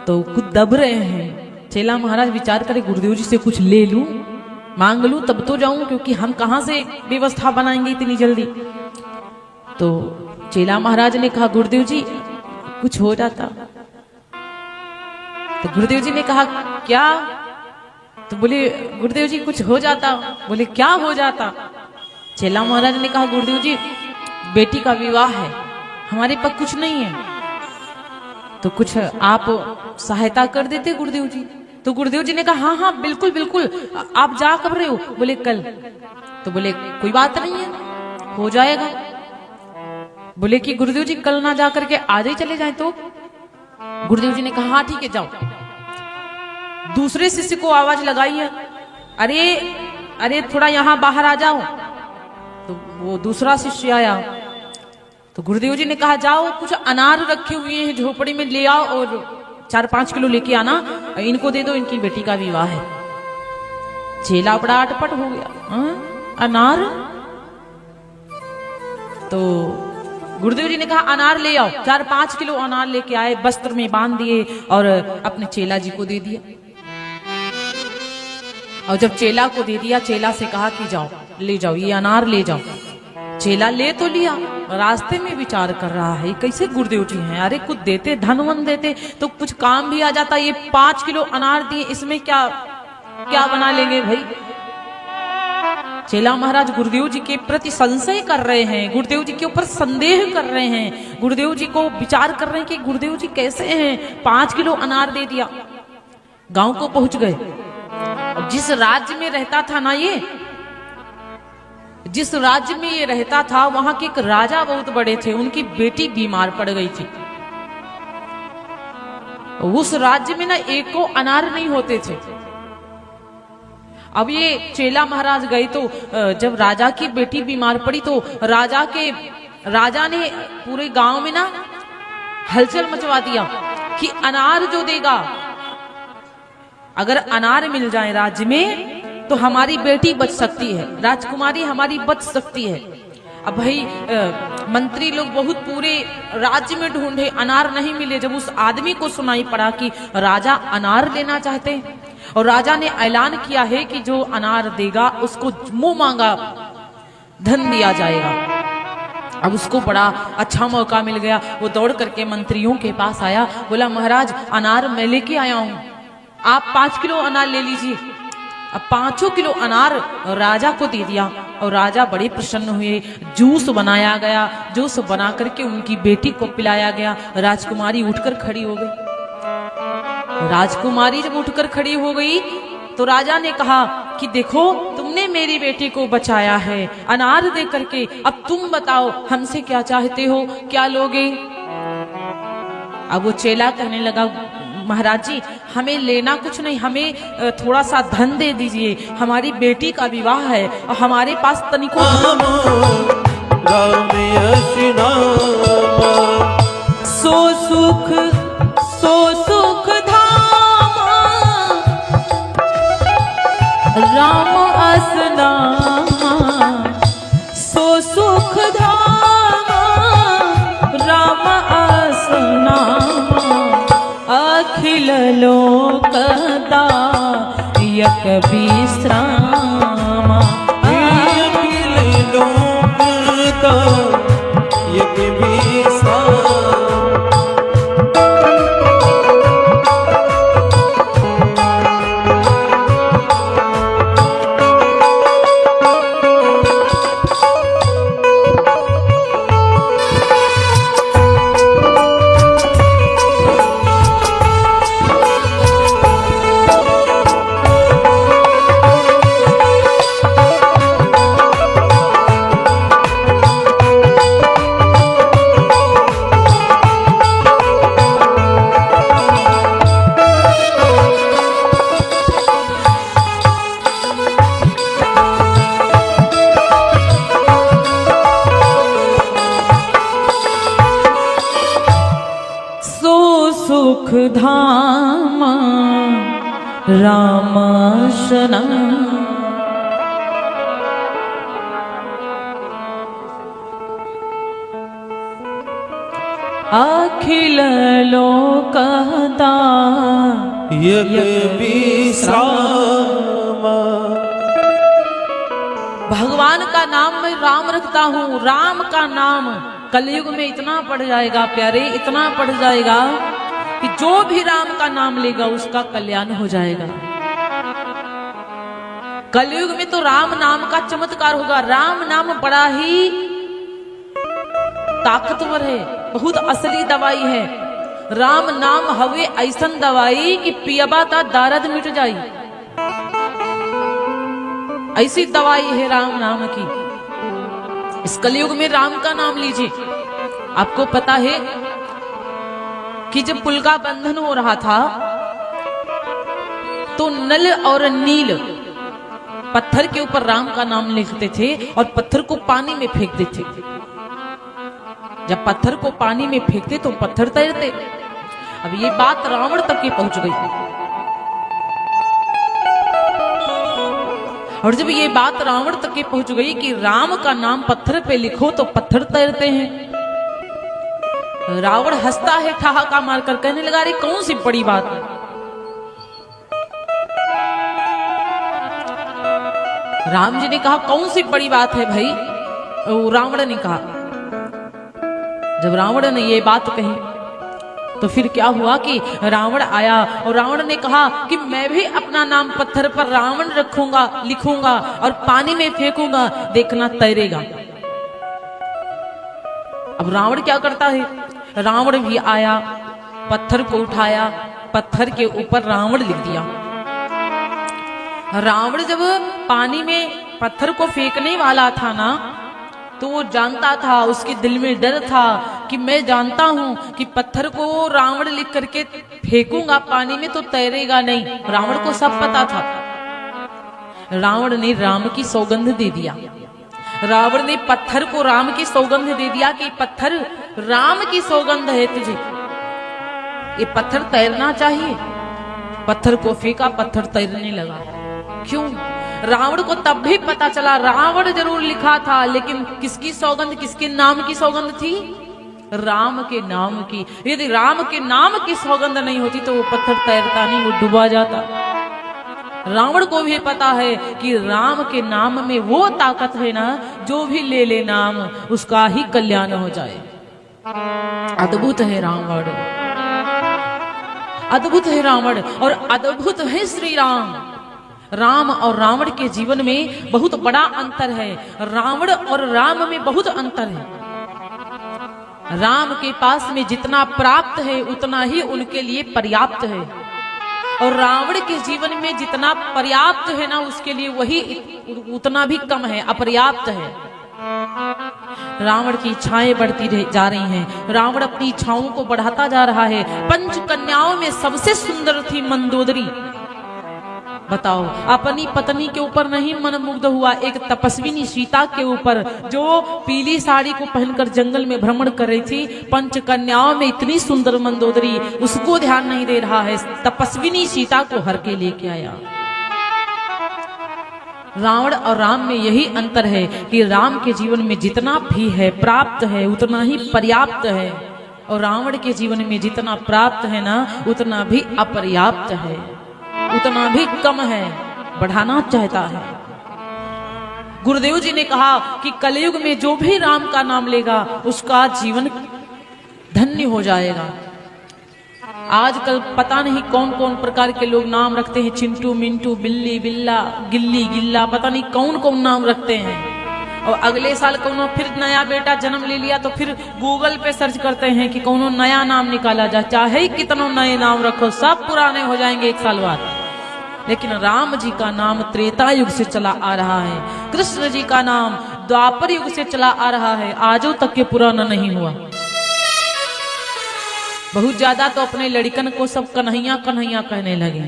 तो कुछ दब रहे हैं। चेला महाराज विचार करे, गुरुदेव जी से कुछ ले लूं, मांग लूं तब तो जाऊं, क्योंकि हम कहां से व्यवस्था बनाएंगे इतनी जल्दी। तो चेला महाराज ने कहा, गुरुदेव जी कुछ हो जाता। तो गुरुदेव जी ने कहा, क्या? तो बोले गुरुदेव जी कुछ हो जाता। बोले क्या हो जाता? चेला महाराज ने कहा, गुरुदेव जी बेटी का विवाह है, हमारे पास कुछ नहीं है, तो कुछ आप सहायता कर देते गुरुदेव जी। तो गुरुदेव जी ने कहा, हाँ हाँ बिल्कुल बिल्कुल, आप जा कब रहे हो? बोले कल। तो बोले कोई बात नहीं है, हो जाएगा। बोले कि गुरुदेव जी कल ना जा करके आज ही चले जाए तो? गुरुदेव जी ने कहा, हाँ ठीक है जाओ। दूसरे शिष्य को आवाज लगाई है, अरे अरे थोड़ा यहाँ बाहर आ जाओ। तो वो दूसरा शिष्य आया। तो गुरुदेव जी ने कहा, जाओ कुछ अनार रखे हुए हैं झोपड़ी में, ले आओ और 4-5 किलो लेके आना, इनको दे दो, इनकी बेटी का विवाह है। चेला बड़ा अटपट हो गया, अनार? तो गुरुदेव जी ने कहा, अनार ले आओ। 4-5 किलो अनार लेके आए, वस्त्र में बांध दिए और अपने चेला जी को दे दिया। और जब चेला को दे दिया, चेला से कहा कि जाओ ले जाओ, ये अनार ले जाओ। चेला ले तो लिया, रास्ते में विचार कर रहा है कैसे गुरुदेव जी हैं, अरे कुछ देते, धन वन देते तो कुछ काम भी आ जाता। ये 5 किलो अनार दिए, इसमें क्या क्या बना लेंगे भाई। चेला महाराज गुरुदेव जी के प्रति संशय कर रहे हैं, गुरुदेव जी के ऊपर संदेह कर रहे हैं, गुरुदेव जी को विचार कर रहे हैं कि गुरुदेव जी कैसे हैं, 5 किलो अनार दे दिया। गांव को पहुंच गए। जिस राज्य में रहता था ना ये, जिस राज्य में ये रहता था, वहां के एक राजा बहुत बड़े थे, उनकी बेटी बीमार पड़ गई थी। उस राज्य में ना एक को अनार नहीं होते थे। अब ये चेला महाराज गए तो जब राजा की बेटी बीमार पड़ी तो राजा ने पूरे गांव में ना हलचल मचवा दिया कि अनार जो देगा, अगर अनार मिल जाए राज्य में तो हमारी बेटी बच सकती है, राजकुमारी हमारी बच सकती है। अब भाई मंत्री लोग बहुत पूरे राज्य में ढूंढे, अनार नहीं मिले। जब उस आदमी को सुनाई पड़ा कि राजा अनार लेना चाहते हैं और राजा ने ऐलान किया है कि जो अनार देगा उसको मुंह मांगा धन दिया जाएगा, अब उसको बड़ा अच्छा मौका मिल गया। वो दौड़ करके मंत्रियों के पास आया, बोला महाराज अनार मैं लेके आया हूं, आप 5 किलो अनार ले लीजिए। अब 5 किलो अनार राजा को दे दिया और राजा बड़े प्रसन्न हुए। जूस बनाया गया, जूस बना करके उनकी बेटी को पिलाया गया। राजकुमारी उठकर खड़ी हो गई। राजकुमारी जब उठकर खड़ी हो गई तो राजा ने कहा कि देखो तुमने मेरी बेटी को बचाया है अनार दे करके, अब तुम बताओ हमसे क्या चाहते हो, क्या लोगे? अब वो चेला कहने लगा महाराज जी हमें लेना कुछ नहीं, हमें थोड़ा सा धन दे दीजिए, हमारी बेटी का विवाह है और हमारे पास तनिको सो सुख धामा राम असनामा, सो सुख धामा राम असनामा, अखिल लोकदा यक विश्रामा, अखिल लोकदा यक विश्रामा। धाम राम शरण। अखिल लोकदा यज्ञ विश्राम। भगवान का नाम मैं राम रखता हूँ। राम का नाम कलयुग में इतना बढ़ जाएगा प्यारे, इतना बढ़ जाएगा कि जो भी राम का नाम लेगा उसका कल्याण हो जाएगा। कलयुग में तो राम नाम का चमत्कार होगा। राम नाम बड़ा ही ताकतवर है, बहुत असली दवाई है। राम नाम हवे ऐसन दवाई कि पियबा ता दर्द मिट जाई। ऐसी दवाई है राम नाम की। इस कलयुग में राम का नाम लीजिए। आपको पता है कि जब पुल का बंधन हो रहा था तो नल और नील पत्थर के ऊपर राम का नाम लिखते थे और पत्थर को पानी में फेंक देते थे। जब पत्थर को पानी में फेंकते तो पत्थर तैरते। अब ये बात रावण तक की पहुंच गई और जब ये बात रावण तक की पहुंच गई कि राम का नाम पत्थर पे लिखो तो पत्थर तैरते हैं, रावण हंसता है ठहाका मारकर, कहने लगा अरे कौन सी बड़ी बात है। राम जी ने कहा कौन सी बड़ी बात है भाई। रावण ने कहा, जब रावण ने ये बात कही तो फिर क्या हुआ कि रावण आया और रावण ने कहा कि मैं भी अपना नाम पत्थर पर रावण रखूंगा, लिखूंगा और पानी में फेंकूंगा, देखना तैरेगा। अब रावण क्या करता है, रावण भी आया, पत्थर को उठाया, पत्थर के ऊपर रावण लिख दिया। रावण जब पानी में पत्थर को फेंकने वाला था ना तो वो जानता था, उसके दिल में डर था कि मैं जानता हूं कि पत्थर को रावण लिख करके फेंकूंगा पानी में तो तैरेगा नहीं। रावण को सब पता था। रावण ने राम की सौगंध दे दिया। रावण ने पत्थर को राम की सौगंध दे दिया कि पत्थर राम की सौगंध है तुझे, ये पत्थर तैरना चाहिए। पत्थर को फेंका, पत्थर तैरने लगा। क्यों? रावण को तब भी पता चला रावण जरूर लिखा था, लेकिन किसकी सौगंध, किसके नाम की सौगंध थी? राम के नाम की। यदि राम के नाम की सौगंध नहीं होती तो वो पत्थर तैरता नहीं, वो डूबा जाता। रावण को भी पता है कि राम के नाम में वो ताकत है ना, जो भी ले ले नाम उसका ही कल्याण हो जाए। अद्भुत है रावण, अद्भुत है रावण और अद्भुत है श्री राम। राम और रावण के जीवन में बहुत बड़ा अंतर है। रावण और राम में बहुत अंतर है। राम के पास में जितना प्राप्त है उतना ही उनके लिए पर्याप्त है और रावण के जीवन में जितना पर्याप्त है ना उसके लिए वही उतना भी कम है, अपर्याप्त है। रावण की इच्छाएं बढ़ती जा रही हैं। रावण अपनी इच्छाओं को बढ़ाता जा रहा है। पंच कन्याओं में सबसे सुंदर थी मंदोदरी। बताओ, अपनी पत्नी के ऊपर नहीं मनमुग्ध हुआ, एक तपस्विनी सीता के ऊपर जो पीली साड़ी को पहनकर जंगल में भ्रमण कर रही थी। पंच कन्याओं में इतनी सुंदर मंदोदरी, उसको ध्यान नहीं दे रहा है, तपस्विनी सीता को हर के लेके आया। रावण और राम में यही अंतर है कि राम के जीवन में जितना भी है प्राप्त है उतना ही पर्याप्त है और रावण के जीवन में जितना प्राप्त है ना उतना भी अपर्याप्त है, उतना भी कम है, बढ़ाना चाहता है। गुरुदेव जी ने कहा कि कलयुग में जो भी राम का नाम लेगा उसका जीवन धन्य हो जाएगा। आजकल पता नहीं कौन कौन प्रकार के लोग नाम रखते हैं, चिंटू मिंटू, बिल्ली बिल्ला, गिल्ली गिल्ला, पता नहीं कौन कौन नाम रखते हैं। और अगले साल कौनो फिर नया बेटा जन्म ले लिया तो फिर गूगल पे सर्च करते हैं कि कौनो नया नाम निकाला जाए। चाहे कितनों नए नाम रखो सब पुराने हो जाएंगे एक साल बाद। लेकिन राम जी का नाम त्रेता युग से चला आ रहा है, कृष्ण जी का नाम द्वापर युग से चला आ रहा है, आजो तक के पुराना नहीं हुआ। बहुत ज्यादा तो अपने लड़कन को सब कन्हैया कन्हैया कहने लगे।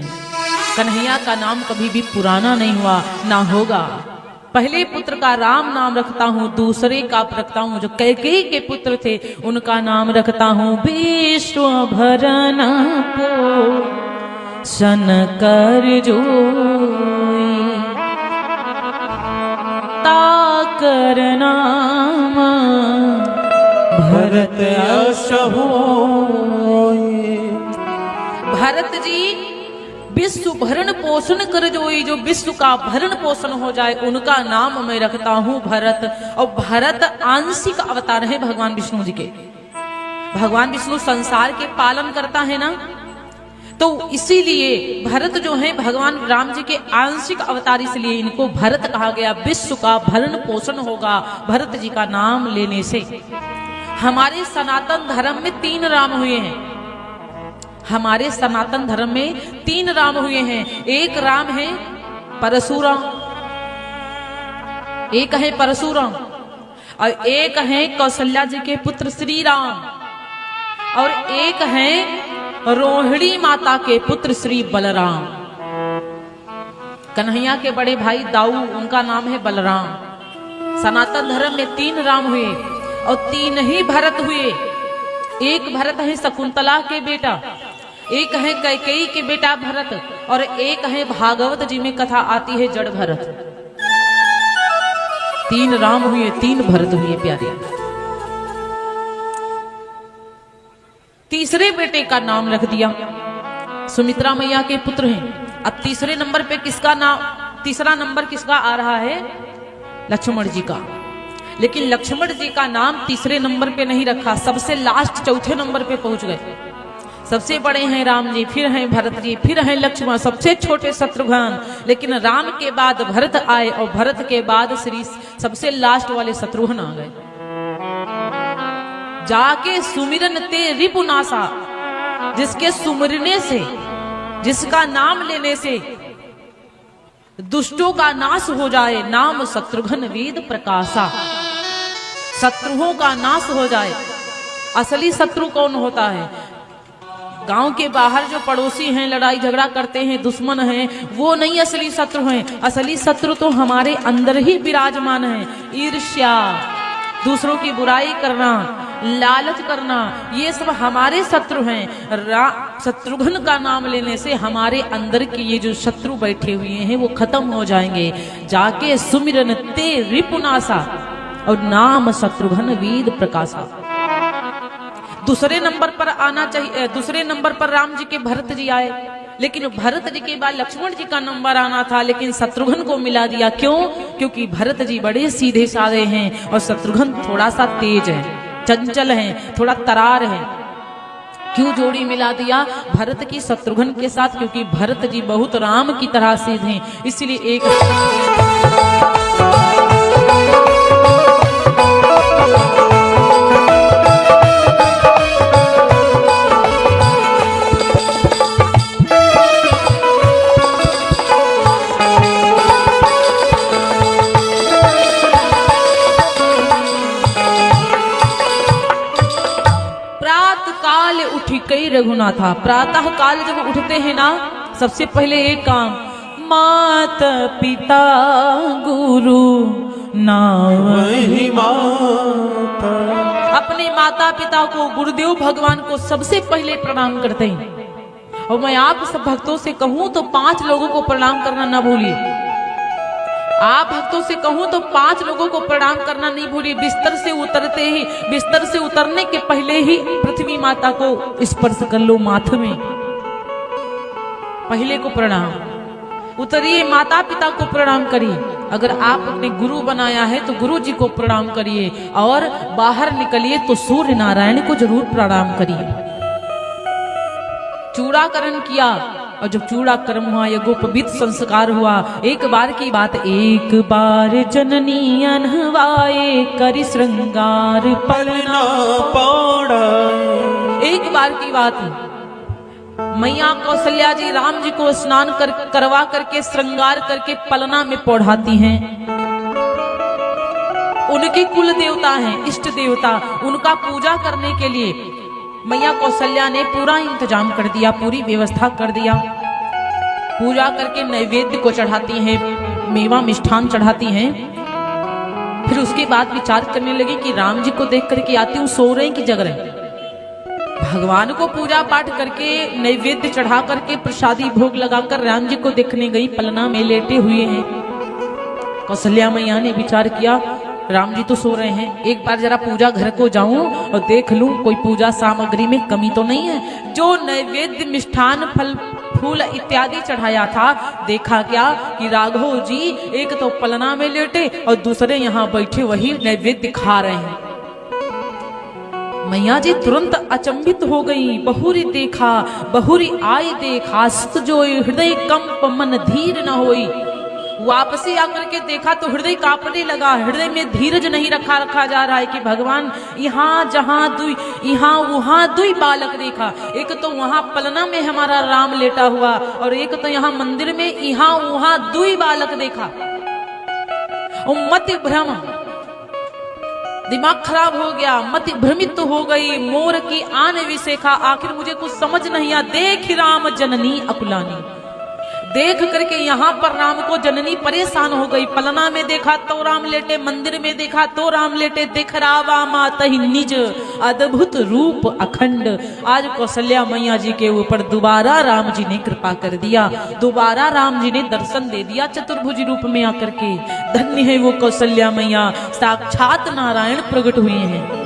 कन्हैया का नाम कभी भी पुराना नहीं हुआ, ना होगा। पहले पुत्र का राम नाम रखता हूँ, दूसरे का रखता हूँ जो कैकेयी के पुत्र थे उनका नाम रखता हूँ विश्व भरण पोषण कर जोई, ताकर नाम भरत यश होय। भरत जी विश्व भरण पोषण कर जोई, जो विश्व का भरण पोषण हो जाए उनका नाम मैं रखता हूं भरत। और भरत आंशिक अवतार है भगवान विष्णु जी के। भगवान विष्णु संसार के पालन करता है ना, तो इसीलिए भरत जो है भगवान राम जी के आंशिक अवतार, इसलिए इनको भरत कहा गया। विश्व का भरण पोषण होगा भरत जी का नाम लेने से। हमारे सनातन धर्म में 3 राम हुए हैं। हमारे सनातन धर्म में 3 राम हुए हैं। एक राम है परशुराम, एक है परशुराम, और एक है कौशल्या जी के पुत्र श्री राम, और एक है रोहिणी माता के पुत्र श्री बलराम। कन्हैया के बड़े भाई दाऊ, उनका नाम है बलराम। सनातन धर्म में 3 राम हुए और 3 ही भरत हुए। एक भरत है शकुंतला के बेटा, एक है कैकेयी के बेटा भरत, और एक है भागवत जी में कथा आती है जड़ भरत। 3 राम हुए, 3 भरत हुए प्यारे। तीसरे बेटे का नाम रख दिया, सुमित्रा मैया के पुत्र हैं। अब तीसरे नंबर पे किसका नाम, तीसरा नंबर किसका आ रहा है? लक्ष्मण जी का। लेकिन लक्ष्मण जी का नाम तीसरे नंबर पे नहीं रखा, सबसे लास्ट चौथे नंबर पे पहुंच गए। सबसे बड़े हैं राम जी, फिर हैं भरत जी, फिर हैं लक्ष्मण, सबसे छोटे शत्रुघ्न। लेकिन राम के बाद भरत आए और भरत के बाद श्री सबसे लास्ट वाले शत्रुघ्न आ गए। जाके सुमिरन ते रिपुनासा, जिसके सुमिरने से, जिसका नाम लेने से दुष्टों का नाश हो जाए, नाम शत्रुघ्न वेद प्रकाशा, शत्रुओं का नाश हो जाए। असली शत्रु कौन होता है? गांव के बाहर जो पड़ोसी हैं, लड़ाई झगड़ा करते हैं, दुश्मन हैं, वो नहीं असली शत्रु हैं। असली शत्रु तो हमारे अंदर ही विराजमान है। ईर्ष्या, दूसरों की बुराई करना, लालच करना, ये सब हमारे शत्रु हैं। शत्रुघ्न का नाम लेने से हमारे अंदर के ये जो शत्रु बैठे हुए हैं वो खत्म हो जाएंगे। जाके सुमिरन ते रिपुनासा, और नाम शत्रुघ्न वेद प्रकाशा। दूसरे नंबर पर आना चाहिए, दूसरे नंबर पर राम जी के भरत जी आए, लेकिन भरत जी के बाद लक्ष्मण जी का नंबर आना था, लेकिन शत्रुघ्न को मिला दिया। क्यों? क्योंकि भरत जी बड़े सीधे साधे हैं और शत्रुघ्न थोड़ा सा तेज है, चंचल है, थोड़ा तरार है। क्यों जोड़ी मिला दिया भरत की शत्रुघ्न के साथ? क्योंकि भरत जी बहुत राम की तरह सीधे हैं, इसलिए एक कई रघुनाथा। प्रातः काल जब उठते हैं ना, सबसे पहले एक काम, माता पिता गुरु नावहि माता, अपने माता पिता को, गुरुदेव भगवान को सबसे पहले प्रणाम करते हैं। और मैं आप सब भक्तों से कहूं तो 5 लोगों को प्रणाम करना ना भूलिए। आप भक्तों से कहूं तो 5 लोगों को प्रणाम करना नहीं भूलिए। बिस्तर से उतरते ही, बिस्तर से उतरने के पहले ही पृथ्वी माता को स्पर्श कर लो माथे में, पहले को प्रणाम। उतरिए, माता पिता को प्रणाम करिए। अगर आप अपने गुरु बनाया है तो गुरु जी को प्रणाम करिए, और बाहर निकलिए तो सूर्य नारायण को जरूर प्रणाम करिए। चूड़ाकरण किया, और जब चूड़ाकरण हुआ, यज्ञोपवीत संस्कार हुआ, एक बार की बात, एक बार जननी अनहवाए करि श्रृंगार पलना पौड़ा। एक बार की बात, मैया कौशल्या जी राम जी को स्नान करवा करके, श्रृंगार करके पलना में पौढ़ाती हैं। उनके कुल देवता हैं, इष्ट देवता, उनका पूजा करने के लिए मैया कौशल्या ने पूरा इंतजाम कर दिया, पूरी व्यवस्था कर दिया। पूजा करके नैवेद्य को चढ़ाती हैं, मेवा मिष्ठान चढ़ाती हैं। फिर उसके बाद विचार करने लगी कि राम जी को देख करके आती हूँ, सो रहे हैं कि जग रहे हैं। भगवान को पूजा पाठ करके नैवेद्य चढ़ा करके प्रसादी भोग लगाकर राम जी को देखने गई, पलना में लेटे हुए हैं। कौशल्या मैया ने विचार किया राम जी तो सो रहे हैं, एक बार जरा पूजा घर को जाऊं और देख लूं कोई पूजा सामग्री में कमी तो नहीं है। जो नैवेद्य मिष्ठान फल फूल इत्यादि चढ़ाया था, देखा क्या कि राघव जी एक तो पलना में लेटे और दूसरे यहाँ बैठे वही नैवेद्य खा रहे हैं। मैया जी तुरंत अचंभित हो गई। बहुरी देखा बहुरी आई देखा, सुत जो हृदय कंप मन धीर न होई। वापसी आकर के देखा तो हृदय कांपने लगा। हृदय में धीरज नहीं रखा जा रहा है कि भगवान यहाँ जहाँ दुई यहाँ वहाँ दुई बालक देखा। एक तो वहाँ पलना में हमारा राम लेटा हुआ और एक तो यहाँ मंदिर में यहाँ वहाँ दुई बालक देखा। मति भ्रम, दिमाग खराब हो गया, मति भ्रमित तो हो गई। मोर की आन विशेखा, आखिर मुझे कुछ समझ नहीं आया। देख राम जननी अकुलानी, देख करके यहाँ पर राम को जननी परेशान हो गई। पलना में देखा तो राम लेटे, मंदिर में देखा तो राम लेटे। देख रावा मातहि निज अद्भुत रूप अखंड। आज कौशल्या मैया जी के ऊपर दोबारा राम जी ने कृपा कर दिया, दोबारा राम जी ने दर्शन दे दिया चतुर्भुज रूप में आकर के। धन्य है वो कौशल्या मैया, साक्षात नारायण प्रकट हुए हैं।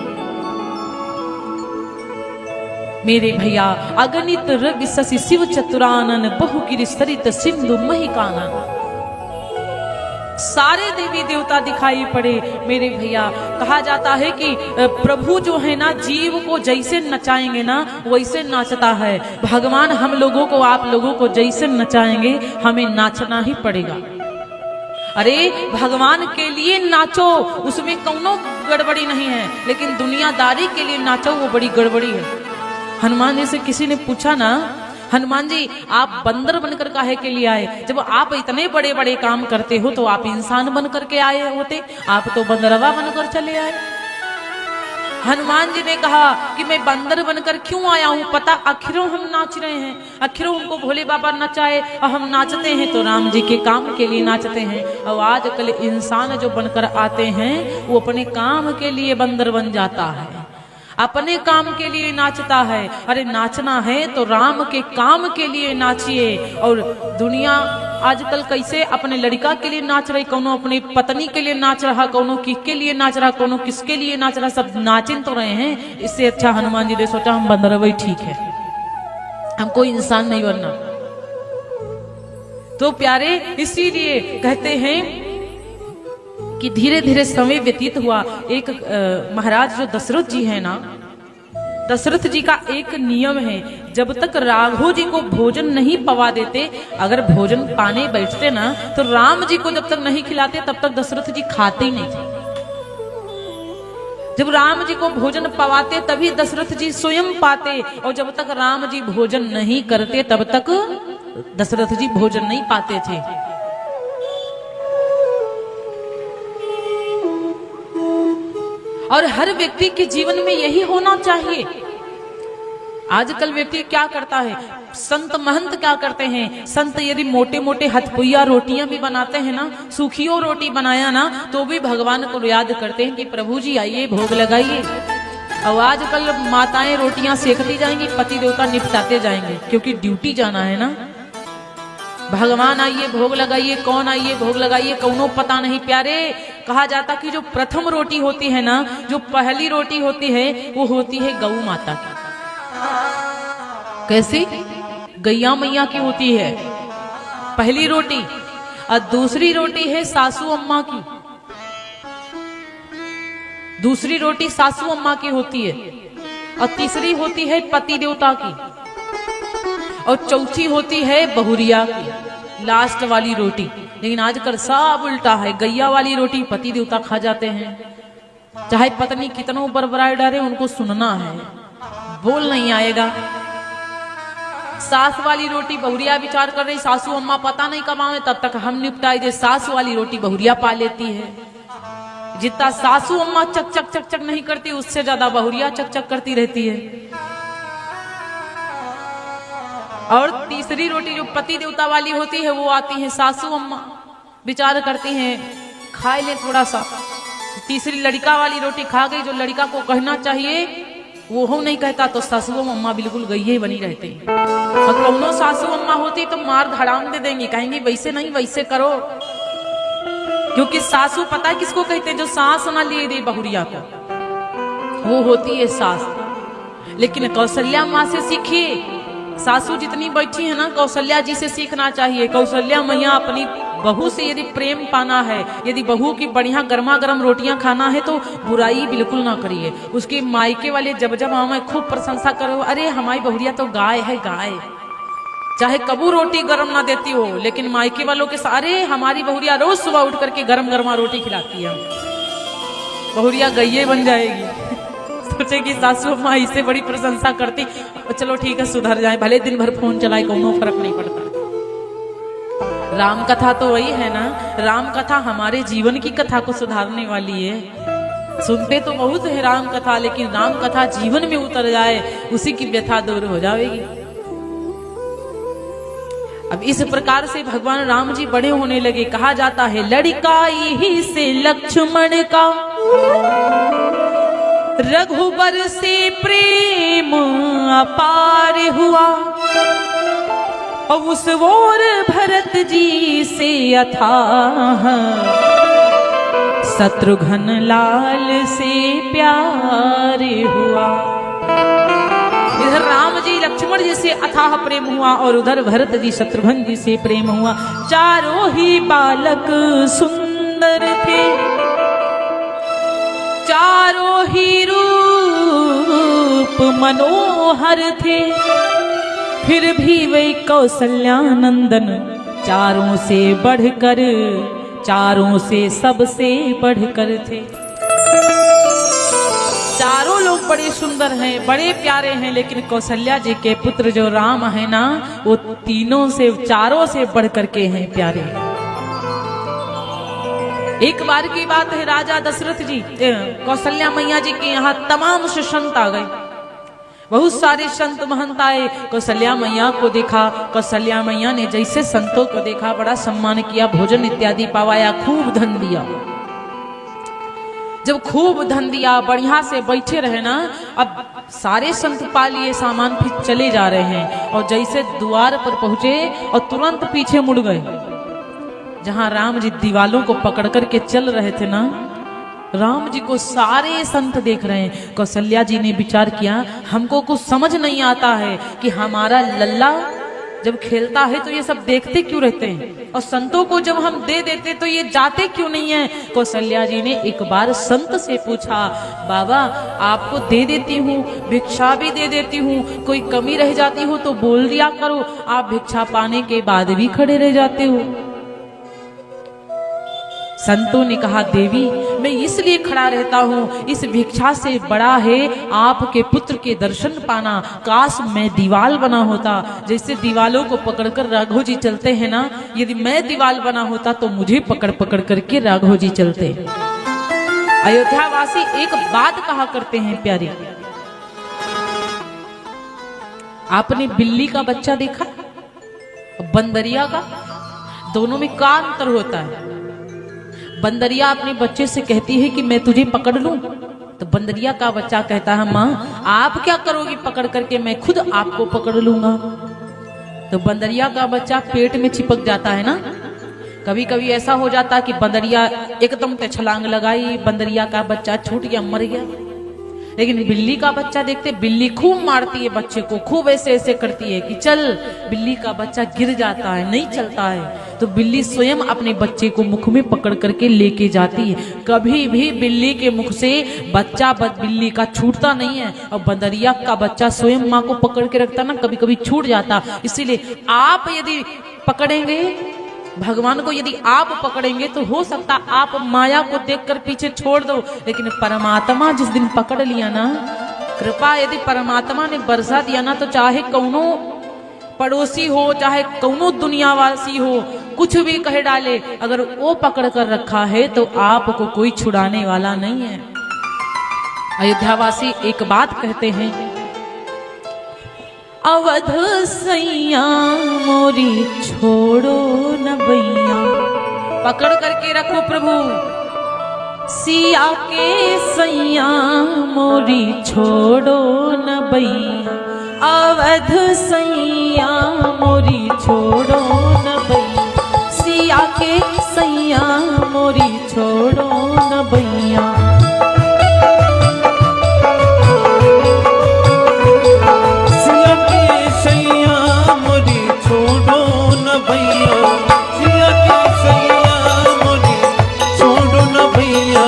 मेरे भैया अगणित रवि शशि शिव चतुरानन, बहुगिरि सरित सिंधु महिकानन। सारे देवी देवता दिखाई पड़े। मेरे भैया कहा जाता है कि प्रभु जो है ना, जीव को जैसे नचाएंगे ना वैसे नाचता है। भगवान हम लोगों को, आप लोगों को जैसे नचाएंगे हमें नाचना ही पड़ेगा। अरे भगवान के लिए नाचो, उसमें कोनो गड़बड़ी नहीं है, लेकिन दुनियादारी के लिए नाचो वो बड़ी गड़बड़ी है। हनुमान जी से किसी ने पूछा ना, हनुमान जी आप बंदर बनकर काहे के लिए आए? जब आप इतने बड़े बड़े काम करते हो तो आप इंसान बनकर के आए होते, आप तो बंदरवा बनकर चले आए। हनुमान जी ने कहा कि मैं बंदर बनकर क्यों आया हूँ, पता आखिरों हम नाच रहे हैं, आखिरों हमको भोले बाबा नचाए और हम नाचते हैं तो राम जी के काम के लिए नाचते हैं। और आजकल इंसान जो बनकर आते हैं वो अपने काम के लिए बंदर बन जाता है, अपने काम के लिए नाचता है। अरे नाचना है तो राम के काम के लिए नाचिए। और दुनिया आजकल कैसे अपने लड़का के लिए नाच रही, कोनो अपनी पत्नी के लिए नाच रहा, कोनो किसके लिए नाच रहा, कोनो किसके लिए नाच रहा, सब नाचिन तो रहे हैं। इससे अच्छा हनुमान जी ने सोचा हम बंदर वही ठीक है, हमको इंसान नहीं बनना। तो प्यारे इसीलिए कहते हैं कि धीरे धीरे समय व्यतीत हुआ। एक महाराज जो दशरथ जी है ना, दशरथ जी का एक नियम है, जब तक राघव जी को भोजन नहीं पवा देते, अगर भोजन पाने बैठते ना तो राम जी को जब तक नहीं खिलाते तब तक दशरथ जी खाते ही नहीं थे। जब राम जी को भोजन पवाते तभी दशरथ जी स्वयं पाते, और जब तक राम जी भोजन नहीं करते तब तक दशरथ जी भोजन नहीं पाते थे। और हर व्यक्ति के जीवन में यही होना चाहिए। आजकल व्यक्ति क्या करता है, संत महंत क्या करते हैं, संत यदि मोटे मोटे हथपुइया रोटियां भी बनाते हैं ना, सूखियो रोटी बनाया ना तो भी भगवान को याद करते हैं कि प्रभु जी आइए भोग लगाइए। अब आजकल माताएं रोटियां सेकती जाएंगी, पति देवता निपटाते जाएंगे, क्योंकि ड्यूटी जाना है ना। भगवान आइए भोग लगाइए, कौन आइए भोग लगाइए, कौनो पता नहीं। प्यारे कहा जाता कि जो प्रथम रोटी होती है ना, जो पहली रोटी होती है वो होती है गौ माता की। कैसी? गैया मैया की होती है पहली रोटी, और दूसरी रोटी है सासू अम्मा की। दूसरी रोटी सासू अम्मा की होती है, और तीसरी होती है पति देवता की, और चौथी होती है बहुरिया की, लास्ट वाली रोटी। लेकिन आजकल सब उल्टा है, गैया वाली रोटी पति देवता खा जाते हैं, चाहे पत्नी कितनों बरबराए डरे उनको सुनना है, बोल नहीं आएगा। सास वाली रोटी बहुरिया विचार कर रही, सासू अम्मा पता नहीं कब आवे, तब तक हम निपटाई दे। सास वाली रोटी बहुरिया पा लेती है। जितना सासू अम्मा चक चक चक चक नहीं करती, उससे ज्यादा बहुरिया चक चक करती रहती है। और तीसरी रोटी जो पति देवता वाली होती है वो आती है सासू अम्मा। विचार करती हैं खाए ले थोड़ा सा। तीसरी लड़का वाली रोटी खा गई, जो लड़का को कहना चाहिए वो हो नहीं कहता, तो सासू अम्मा बिल्कुल गई बनी रहती। और कौनो सासू अम्मा होती तो मार धड़ाम दे देंगी, कहेंगी वैसे नहीं वैसे करो। क्योंकि सासू पता है किसको कहते हैं, जो सांस ना लिए दे बहुरिया को, वो होती है सास। लेकिन कौशल्या माँ से सीखिए, सासू जितनी बैठी है ना कौशल्या जी से सीखना चाहिए। कौशल्या मैया अपनी बहू से यदि प्रेम पाना है, यदि बहू की बढ़िया गर्मा गर्म रोटियां खाना है तो बुराई बिल्कुल ना करिए। उसके मायके वाले जब जब आओ मैं खूब प्रशंसा करो, अरे हमारी बहुरिया तो गाय है गाय, चाहे कबू रोटी गर्म ना देती हो, लेकिन मायके वालों के सारे हमारी बहुरिया रोज सुबह उठ करके गर्म गर्मा रोटी खिलाती है, बहुरिया गईये बन जाएगी। सोचे कि सासू माँ इससे बड़ी प्रशंसा करती, चलो ठीक है सुधर जाए, भले दिन भर फोन चलाए कोनो फर्क नहीं पड़ता। राम कथा तो वही है ना, राम कथा हमारे जीवन की कथा को सुधारने वाली है। सुनते तो बहुत है राम कथा, लेकिन राम कथा जीवन में उतर जाए उसी की व्यथा दूर हो जाएगी। अब इस प्रकार से भगवान राम जी बड़े होने लगे। कहा जाता है लड़का यही से लक्ष्मण का, रघुबर से प्रेम अपार हुआ, और उस ओर भरत जी से अथाह, शत्रुघ्न लाल से प्यार हुआ। इधर राम जी लक्ष्मण जी से अथाह प्रेम हुआ और उधर भरत जी शत्रुघ्न जी से प्रेम हुआ। चारों ही बालक सुंदर थे, चारों ही रूप मनोहर थे, फिर भी वे कौशल्या नंदन चारों से बढ़कर, चारों से सबसे बढ़कर थे। चारों लोग बड़े सुंदर हैं, बड़े प्यारे हैं, लेकिन कौशल्या जी के पुत्र जो राम है ना, वो तीनों से चारों से बढ़कर के हैं प्यारे। एक बार की बात है, राजा दशरथ जी कौशल्या मैया जी के यहाँ तमाम से संत आ गए। बहुत सारे संत महंत आए, कौशल्या मैया को देखा। कौशल्या मैया ने जैसे संतों को देखा बड़ा सम्मान किया, भोजन इत्यादि पवाया, खूब धन दिया। जब खूब धन दिया, बढ़िया से बैठे रहे ना, अब सारे संत पा लिए सामान, फिर चले जा रहे हैं। और जैसे द्वार पर पहुंचे और तुरंत पीछे मुड़ गए, जहां राम जी दीवालों को पकड़ करके चल रहे थे ना, राम जी को सारे संत देख रहे हैं। कौशल्या जी ने विचार किया, हमको कुछ समझ नहीं आता है कि हमारा लल्ला जब खेलता है तो ये सब देखते क्यों रहते हैं, और संतों को जब हम दे देते तो ये जाते क्यों नहीं है। कौशल्या जी ने एक बार संत से पूछा, बाबा आपको दे देती हूँ, भिक्षा भी दे देती हूँ, कोई कमी रह जाती हो तो बोल दिया करो, आप भिक्षा पाने के बाद भी खड़े रह जाते हो। संतों ने कहा, देवी मैं इसलिए खड़ा रहता हूँ, इस भिक्षा से बड़ा है आपके पुत्र के दर्शन पाना। काश मैं दीवाल बना होता, जैसे दीवालों को पकड़कर राघव जी चलते हैं ना, यदि मैं दीवाल बना होता तो मुझे पकड़ पकड़ करके राघव जी चलते। अयोध्यावासी एक बात कहा करते हैं प्यारे, आपने बिल्ली का बच्चा देखा, बंदरिया का, दोनों में क्या अंतर होता है। बंदरिया अपने बच्चे से कहती है कि मैं तुझे पकड़ लूं, तो बंदरिया का बच्चा कहता है माँ आप क्या करोगी पकड़ करके, मैं खुद आपको पकड़ लूंगा। तो बंदरिया का बच्चा पेट में चिपक जाता है ना। कभी कभी ऐसा हो जाता कि बंदरिया एकदम से छलांग लगाई, बंदरिया का बच्चा छूट गया, मर गया। लेकिन बिल्ली का बच्चा देखते, बिल्ली खूब मारती है बच्चे को, खूब ऐसे ऐसे करती है कि चल, बिल्ली का बच्चा गिर जाता है, नहीं चलता है, तो बिल्ली स्वयं अपने बच्चे को मुख में पकड़ करके लेके जाती है। कभी भी बिल्ली के मुख से बच्चा बिल्ली का छूटता नहीं है, और बंदरिया का बच्चा स्वयं माँ को पकड़ के रखता ना, कभी कभी छूट जाता। इसीलिए आप यदि पकड़ेंगे भगवान को, यदि आप पकड़ेंगे तो हो सकता आप माया को देखकर पीछे छोड़ दो, लेकिन परमात्मा जिस दिन पकड़ लिया ना, कृपा यदि परमात्मा ने बरसा दिया ना, तो चाहे कौनो पड़ोसी हो, चाहे कौनो दुनियावासी हो, कुछ भी कह डाले, अगर वो पकड़ कर रखा है तो आपको कोई छुड़ाने वाला नहीं है। अयोध्यावासी एक बात कहते हैं, अवध सैया मोरी छोड़ो न भैया, पकड़ करके रखो प्रभु। सिया के सैया मोरी छोड़ो न बैया, अवध सैया मोरी छोड़ो न बैया, सिया के सैया मोरी छोड़ो न बैया। सिया के सैया मोरी छोड़ो न भैया, सिया के सैया मोरी छोड़ो न भैया।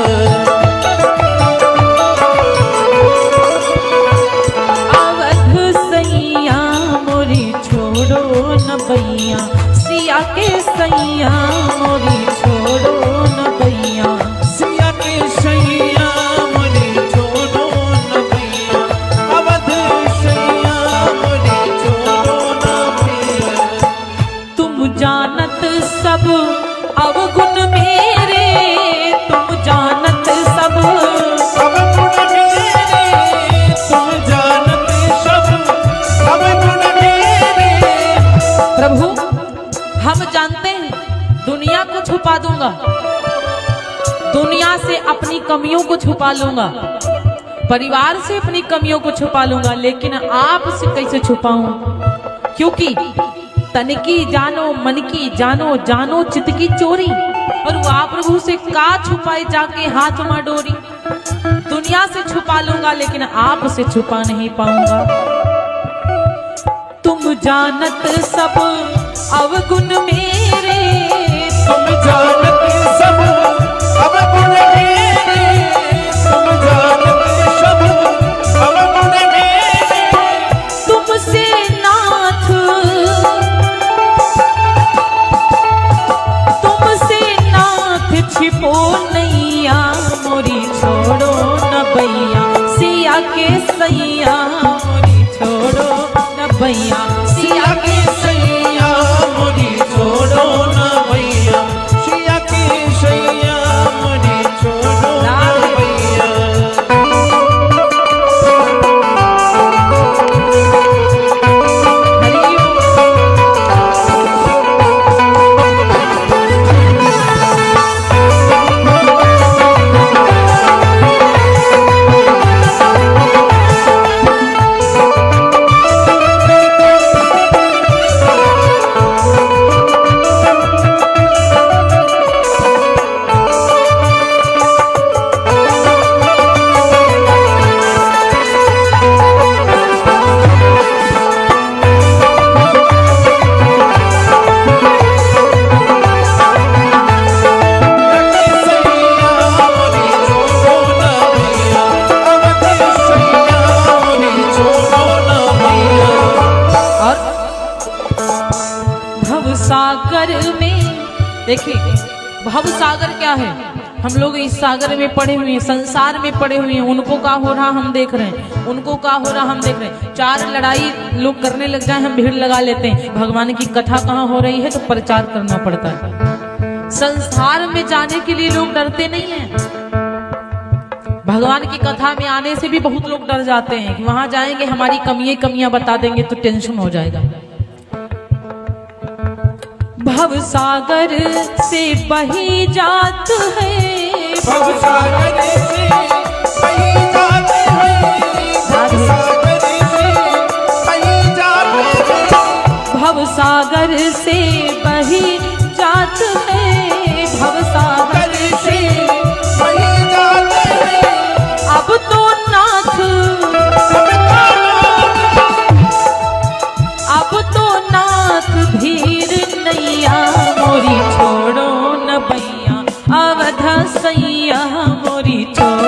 अवध सैया मोरी छोड़ो न बैया, सिया के सैया मोरी छोड़ो न बैया। सिया के सैया मोरी छोड़ो न भैया, अवध सैया मोरी छोड़ो न भैया। तुम जानत सब अवगुण मेरे, तुम जानत सब अवगुण मेरे, तुम जानते सब अवगुण मेरे। प्रभु हम जानते हैं दुनिया को छुपा दूंगा, दुनिया से अपनी कमियों को छुपा लूंगा, परिवार से अपनी कमियों को छुपा लूंगा, लेकिन आपसे कैसे छुपाऊं? क्योंकि तन की जानो मन की जानो, जानो चित्त की चोरी। और वो आप प्रभु से का छुपाए जाके हाथ में डोरी। दुनिया से छुपा लूंगा लेकिन आप से छुपा नहीं पाऊंगा। तुम जानत सब अवगुण मेरे, तुम जानते सब अवगुण मेरे, तुम जानते सब अवगुण मेरे। तुमसे नाथ, तुमसे नाथ छिपो नैया मोरी छोड़ो न बैया, सिया के सैया मोरी छोड़ो न बैया, सिया के सैया मोरी छोड़ो न भैया, सिया के सैया मोरी छोड़ो न भैया। भवसागर में देखिए, भवसागर क्या है? हम लोग इस सागर में पड़े हुए हैं, संसार में पड़े हुए हैं। उनको क्या हो रहा हम देख रहे हैं, उनको क्या हो रहा हम देख रहे हैं। चार लड़ाई लोग करने लग जाए हम भीड़ लगा लेते हैं। भगवान की कथा कहाँ हो रही है तो प्रचार करना पड़ता है। संसार में जाने के लिए लोग डरते नहीं हैं। भगवान की कथा में आने से भी बहुत लोग डर जाते हैं कि वहां जाएंगे हमारी कमियां बता देंगे तो टेंशन हो जाएगा। भवसागर से बही जात है, भवसागर से बही जात है, भवसागर से बही जात है, भवसागर से बही जात है, भवसागर से बही जात है। अब तो नाथ, अब तो नाथ भीर नैया मोरी छोड़ो न बैया, अवध सैया मोरी छोड़ो